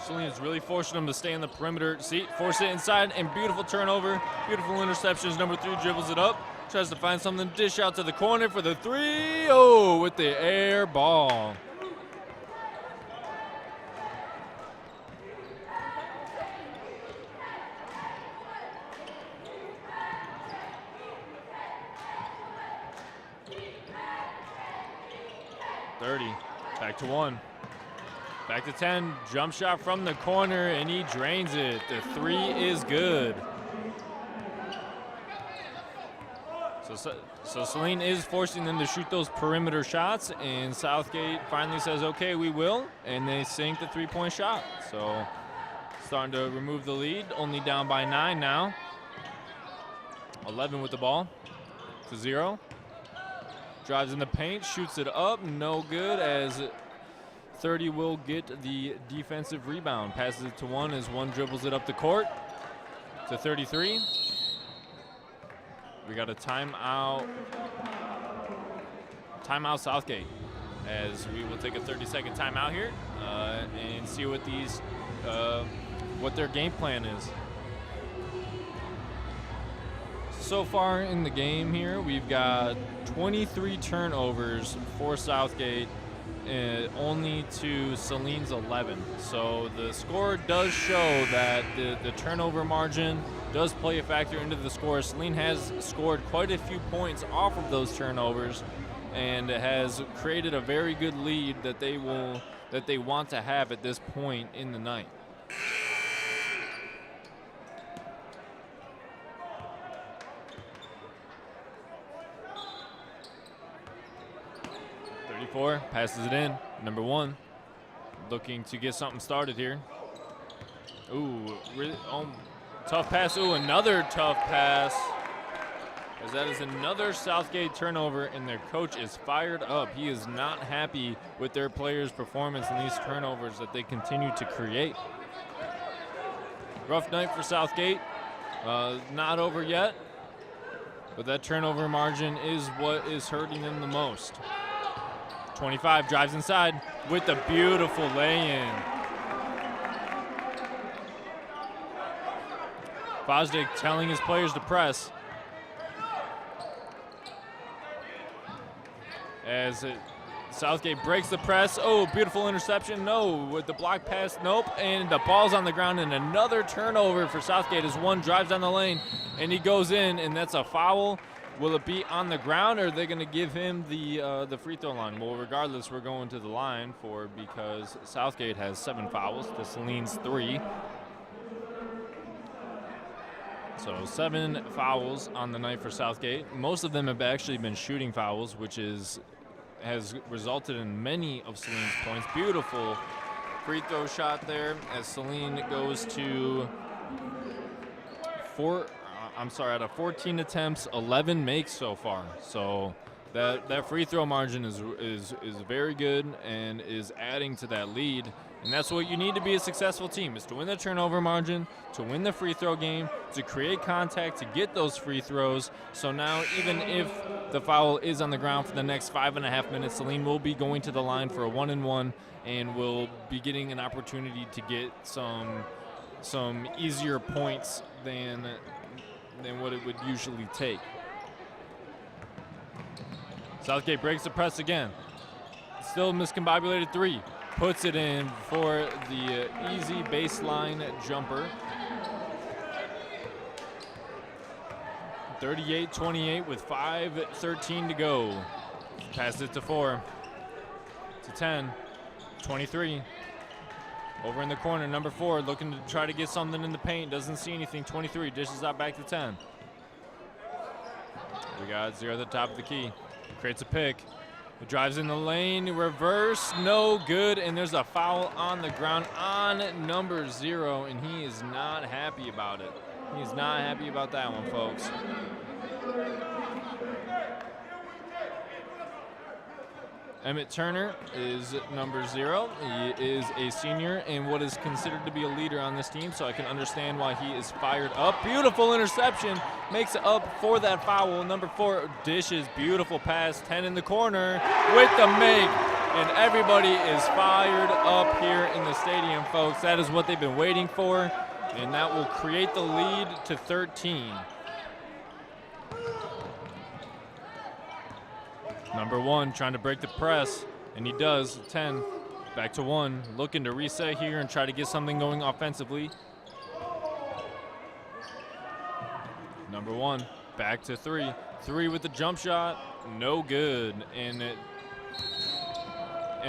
Saline is really forcing them to stay in the perimeter. See, force it inside, and beautiful turnover. Beautiful interceptions. Number 3 dribbles it up. Tries to find something. Dish out to the corner for the 3. With the air ball. Back to 1. Back to 10. Jump shot from the corner, and he drains it. The 3 is good. So Saline is forcing them to shoot those perimeter shots, and Southgate finally says, okay, we will, and they sink the 3-point shot. So starting to remove the lead, only down by 9 now. 11 with the ball to 0. Drives in the paint, shoots it up, no good, as 30 will get the defensive rebound. Passes it to 1 as 1 dribbles it up the court to 33. We got a timeout. Timeout Southgate, as we will take a 30-second timeout here and see what what their game plan is. So far in the game here, we've got 23 turnovers for Southgate, only to Saline's 11. So the score does show that the turnover margin does play a factor into the score. Saline has scored quite a few points off of those turnovers and has created a very good lead that they want to have at this point in the night. 4 passes it in. Number 1 looking to get something started here. Ooh, really, tough pass. Ooh, another tough pass. As that is another Southgate turnover, and their coach is fired up. He is not happy with their players' performance in these turnovers that they continue to create. Rough night for Southgate. Not over yet, but that turnover margin is what is hurting them the most. 25 drives inside with a beautiful lay-in. Fosdick telling his players to press. As Southgate breaks the press. Oh, beautiful interception. No, with the block pass. Nope. And the ball's on the ground, and another turnover for Southgate as 1 drives down the lane, and he goes in, and that's a foul. Will it be on the ground, or are they going to give him the free throw line? Well, regardless, we're going to the line because Southgate has 7 fouls to Saline's 3. So 7 fouls on the night for Southgate. Most of them have actually been shooting fouls, which has resulted in many of Saline's points. Beautiful free throw shot there as Saline goes to out of 14 attempts, 11 makes so far. So that free throw margin is very good and is adding to that lead. And that's what you need to be a successful team, is to win the turnover margin, to win the free throw game, to create contact, to get those free throws. So now even if the foul is on the ground for the next 5.5 minutes, Saline will be going to the line for a 1-and-1 and will be getting an opportunity to get some easier points than what it would usually take. Southgate breaks the press again. Still miscombobulated 3. Puts it in for the easy baseline jumper. 38-28 with 5:13 to go. Pass it to 4. To 10. 23. Over in the corner, number 4 looking to try to get something in the paint. Doesn't see anything. 23 dishes out back to 10. We got 0 at the top of the key. Creates a pick. He drives in the lane, reverse, no good, and there's a foul on the ground on number 0, and he is not happy about it. He is not happy about that one, folks. Emmett Turner is number 0. He is a senior and what is considered to be a leader on this team, so I can understand why he is fired up. Beautiful interception, makes it up for that foul. Number 4 dishes, beautiful pass, 10 in the corner with the make, and everybody is fired up here in the stadium, folks. That is what they've been waiting for, and that will create the lead to 13. Number 1 trying to break the press, and he does. 10, back to 1, looking to reset here and try to get something going offensively. Number 1, back to 3. 3 with the jump shot, no good. And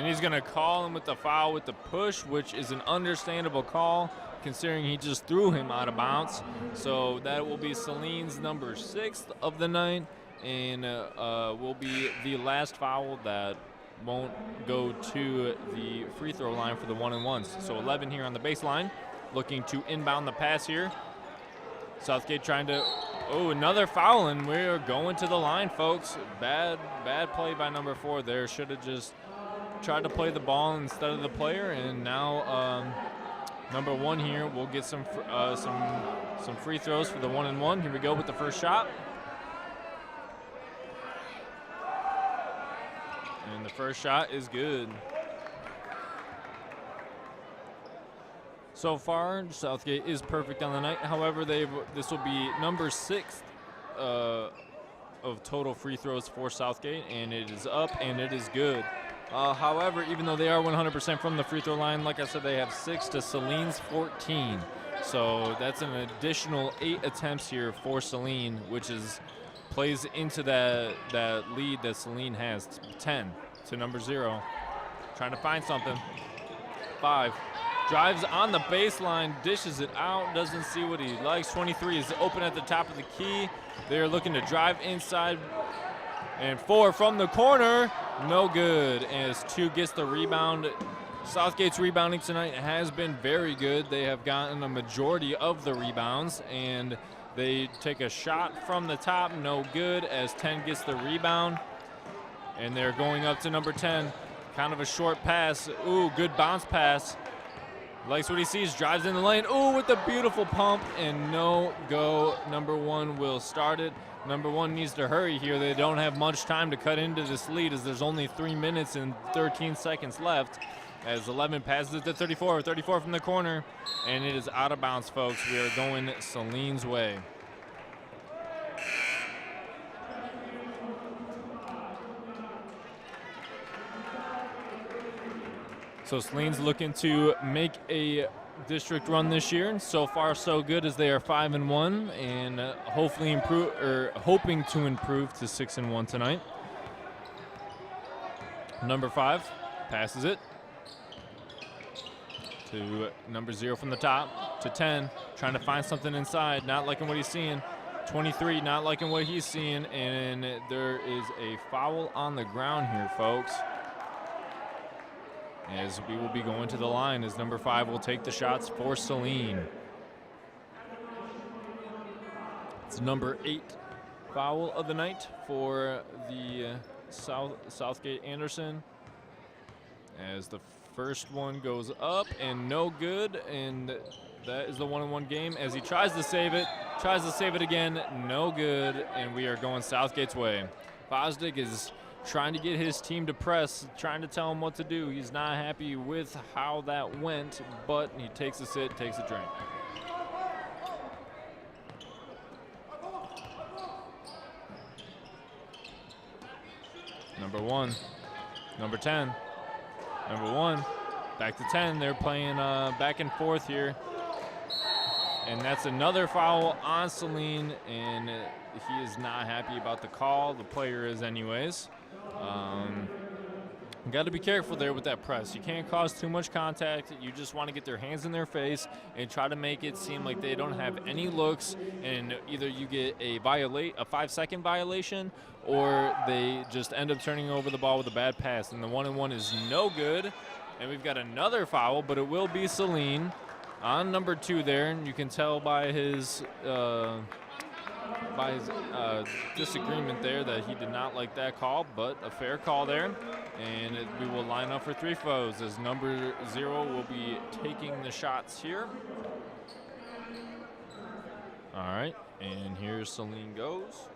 he's gonna call him with the foul with the push, which is an understandable call considering he just threw him out of bounds. So that will be Saline's number 6th of the night, and will be the last foul that won't go to the free throw line for the 1-and-1s. So 11 here on the baseline, looking to inbound the pass here. Southgate trying to, another foul, and we're going to the line, folks. Bad play by number 4 there. Should have just tried to play the ball instead of the player, and now number 1 here will get some free throws for the 1-and-1. Here we go with the first shot. And the first shot is good. So far, Southgate is perfect on the night. However, this will be number 6 of total free throws for Southgate, and it is up and it is good. However, even though they are 100% from the free throw line, like I said, they have 6 to Saline's 14. So that's an additional 8 attempts here for Saline, which plays into that lead that Saline has. 10 to number 0. Trying to find something. 5. Drives on the baseline, dishes it out, doesn't see what he likes. 23 is open at the top of the key. They're looking to drive inside. And 4 from the corner. No good, as 2 gets the rebound. Southgate's rebounding tonight has been very good. They have gotten a majority of the rebounds, and they take a shot from the top, no good, as 10 gets the rebound. And they're going up to number 10. Kind of a short pass. Ooh, good bounce pass. Likes what he sees, drives in the lane. Ooh, with the beautiful pump, and no go. Number 1 will start it. Number 1 needs to hurry here. They don't have much time to cut into this lead, as there's only 3 minutes and 13 seconds left. As 11 passes it to 34. 34 from the corner, and it is out of bounds, folks. We are going Saline's way. So Saline's looking to make a district run this year, and so far so good, as they are 5-1, and hopefully hoping to improve to 6-1 tonight. Number 5 passes it to number 0 from the top, to 10, trying to find something inside, not liking what he's seeing. 23, not liking what he's seeing, and there is a foul on the ground here, folks, as we will be going to the line, as number 5 will take the shots for Saline. It's number 8 foul of the night for the Southgate Anderson, as the first one goes up and no good, and that is the 1-1 game, as he tries to save it again, no good, and we are going Southgate's way. Fosdick is trying to get his team to press, trying to tell him what to do. He's not happy with how that went, but he takes a sit, takes a drink. Number 1, number 10, number 1, back to 10. They're playing back and forth here. And that's another foul on Saline, and he is not happy about the call. The player is anyways. Got to be careful there with that press. You can't cause too much contact. You just want to get their hands in their face and try to make it seem like they don't have any looks, and either you get a 5-second violation, or they just end up turning over the ball with a bad pass. And the 1-1 is no good. And we've got another foul, but it will be Saline on number 2 there, and you can tell by his disagreement there that he did not like that call, but a fair call there. And we will line up for 3 foes, as number 0 will be taking the shots here. All right, and here Saline goes.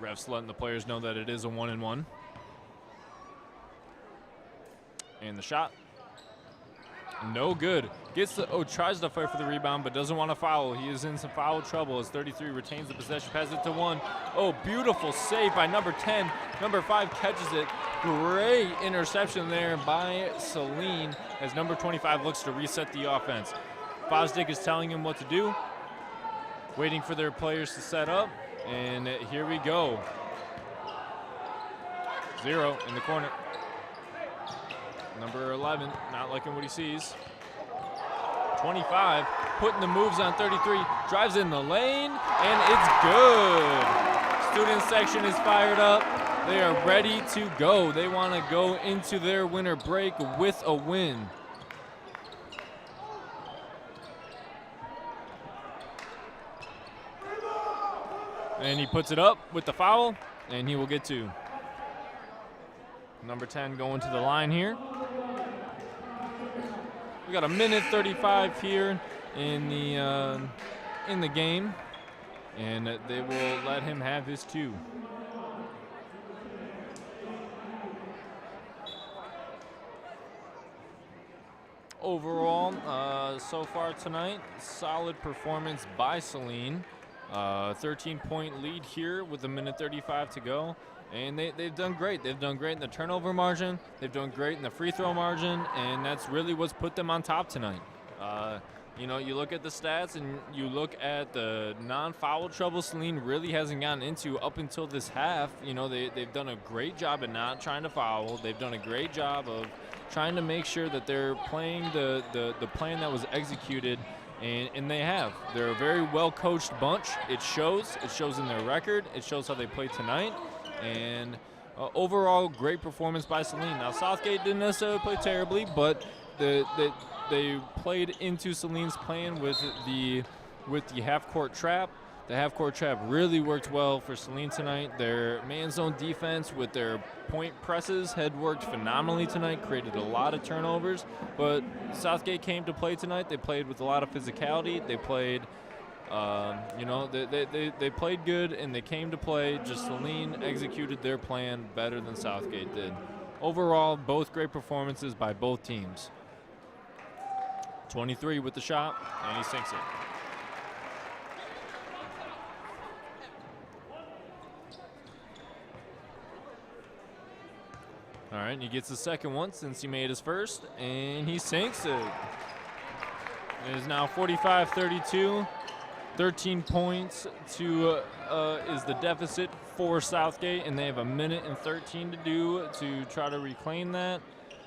Refs letting the players know that it is a 1-1. And the shot, no good. Tries to fight for the rebound, but doesn't want to foul. He is in some foul trouble, as 33 retains the possession, passes it to 1. Oh, beautiful save by number 10. Number 5 catches it. Great interception there by Saline, as number 25 looks to reset the offense. Fosdick is telling him what to do, waiting for their players to set up. And here we go. 0 in the corner. Number 11, not liking what he sees. 25, putting the moves on 33, drives in the lane, and it's good. Student section is fired up. They are ready to go. They want to go into their winter break with a win. And he puts it up with the foul, and he will get 2. Number 10 going to the line here. We got a minute 35 here in the game, and they will let him have his 2. Overall, so far tonight, solid performance by Saline. 13-point lead here with a minute 35 to go. And they've done great. They've done great in the turnover margin. They've done great in the free throw margin, and that's really what's put them on top tonight. You know, you look at the stats and you look at the non-foul trouble Saline really hasn't gotten into up until this half. You know, they've done a great job at not trying to foul. They've done a great job of trying to make sure that they're playing the plan that was executed And they have. They're a very well-coached bunch. It shows. It shows in their record. It shows how they played tonight. And overall, great performance by Saline. Now, Southgate didn't necessarily play terribly, but they played into Saline's plan with the half-court trap. The half-court trap really worked well for Saline tonight. Their man-zone defense with their point presses had worked phenomenally tonight, created a lot of turnovers. But Southgate came to play tonight. They played with a lot of physicality. They played, they played good, and they came to play. Just Saline executed their plan better than Southgate did. Overall, both great performances by both teams. 23 with the shot, and he sinks it. All right, and he gets the second one since he made his first, and he sinks it. It is now 45-32. 13 points is the deficit for Southgate, and they have 1:13 to do to try to reclaim that.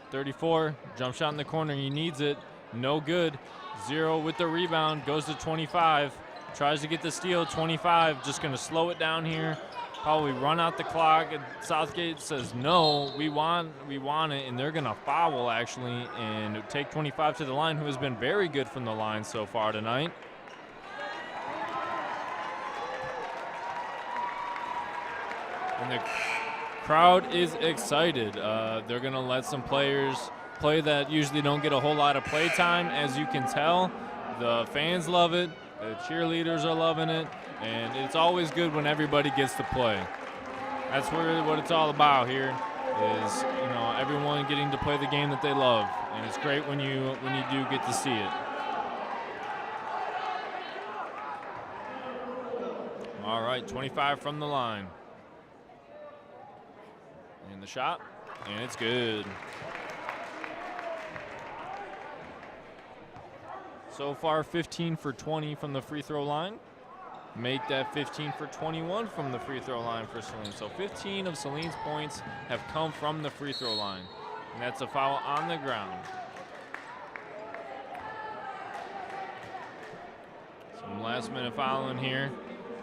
34, jump shot in the corner, he needs it. No good. 0 with the rebound, goes to 25. Tries to get the steal, 25, just going to slow it down here. Probably run out the clock, and Southgate says no, we want it, and they're gonna foul actually and take 25 to the line, who has been very good from the line so far tonight. And the crowd is excited. They're gonna let some players play that usually don't get a whole lot of play time, as you can tell. The fans love it, the cheerleaders are loving it. And it's always good when everybody gets to play. That's really what it's all about here, is everyone getting to play the game that they love. And it's great when you do get to see it. All right, 25 from the line. And the shot, and it's good. So far, 15 for 20 from the free throw line. Make that 15 for 21 from the free throw line for Saline. So 15 of Saline's points have come from the free throw line. And that's a foul on the ground. Some last minute fouling here,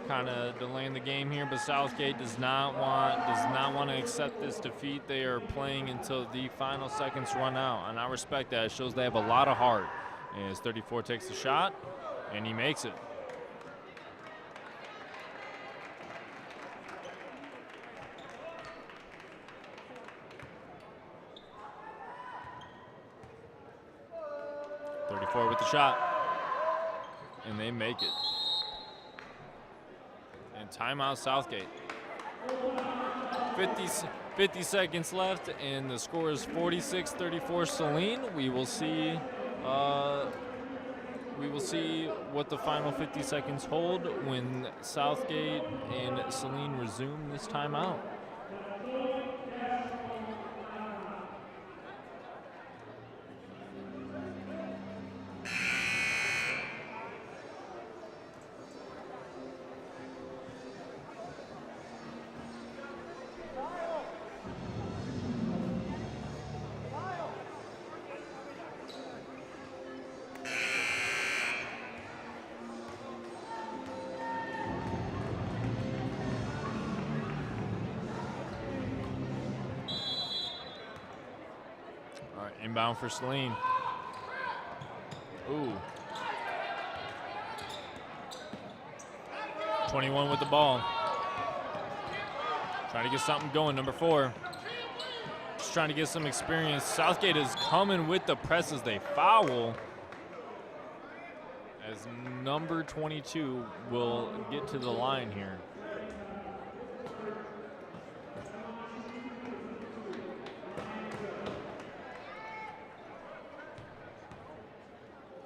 kind of delaying the game here, but Southgate does not want to accept this defeat. They are playing until the final seconds run out, and I respect that. It shows they have a lot of heart. As 34 takes the shot, and he makes it. With the shot, and they make it. And timeout Southgate. 50 seconds left, and the score is 46-34 Saline. We will see what the final 50 seconds hold when Southgate and Saline resume this timeout. Inbound for Saline. Ooh. 21 with the ball. Trying to get something going, number 4. Just trying to get some experience. Southgate is coming with the press as they foul. As number 22 will get to the line here.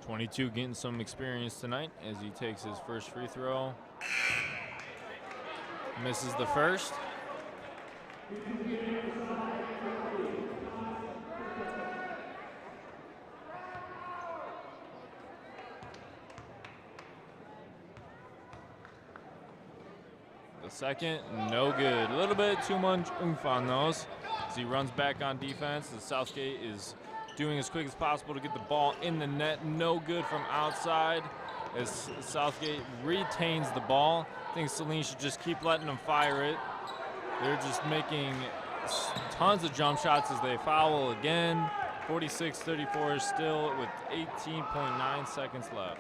22 getting some experience tonight as he takes his first free throw. Misses the first. The second, no good. A little bit too much oomph on those as he runs back on defense. The Southgate is doing as quick as possible to get the ball in the net. No good from outside as Southgate retains the ball. I think Saline should just keep letting them fire it. They're just making tons of jump shots as they foul again. 46-34 still with 18.9 seconds left.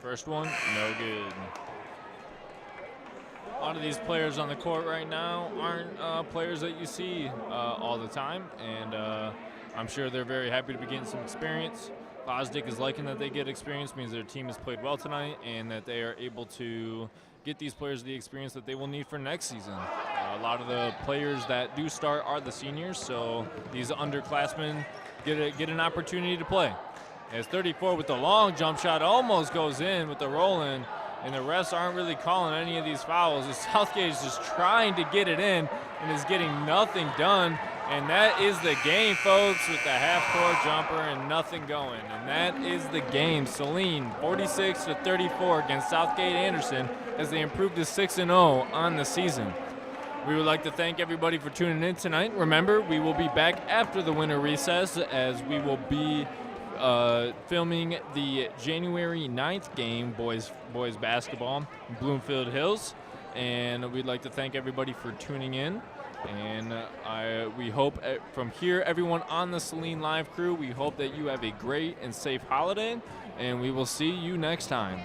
First one, no good. A lot of these players on the court right now aren't players that you see all the time, and I'm sure they're very happy to be getting some experience. Fosdick is liking that they get experience, means their team has played well tonight, and that they are able to get these players the experience that they will need for next season. A lot of the players that do start are the seniors, so these underclassmen get an opportunity to play. As 34 with the long jump shot almost goes in with the roll-in, and the refs aren't really calling any of these fouls. The Southgate is just trying to get it in and is getting nothing done. And that is the game, folks, with the half-court jumper and nothing going. And that is the game. Saline 46-34 against Southgate Anderson as they improve to 6-0 on the season. We would like to thank everybody for tuning in tonight. Remember, we will be back after the winter recess as we will be filming the January 9th game, boys basketball, in Bloomfield Hills. And we'd like to thank everybody for tuning in. And we hope from here, everyone on the Saline Live crew, we hope that you have a great and safe holiday. And we will see you next time.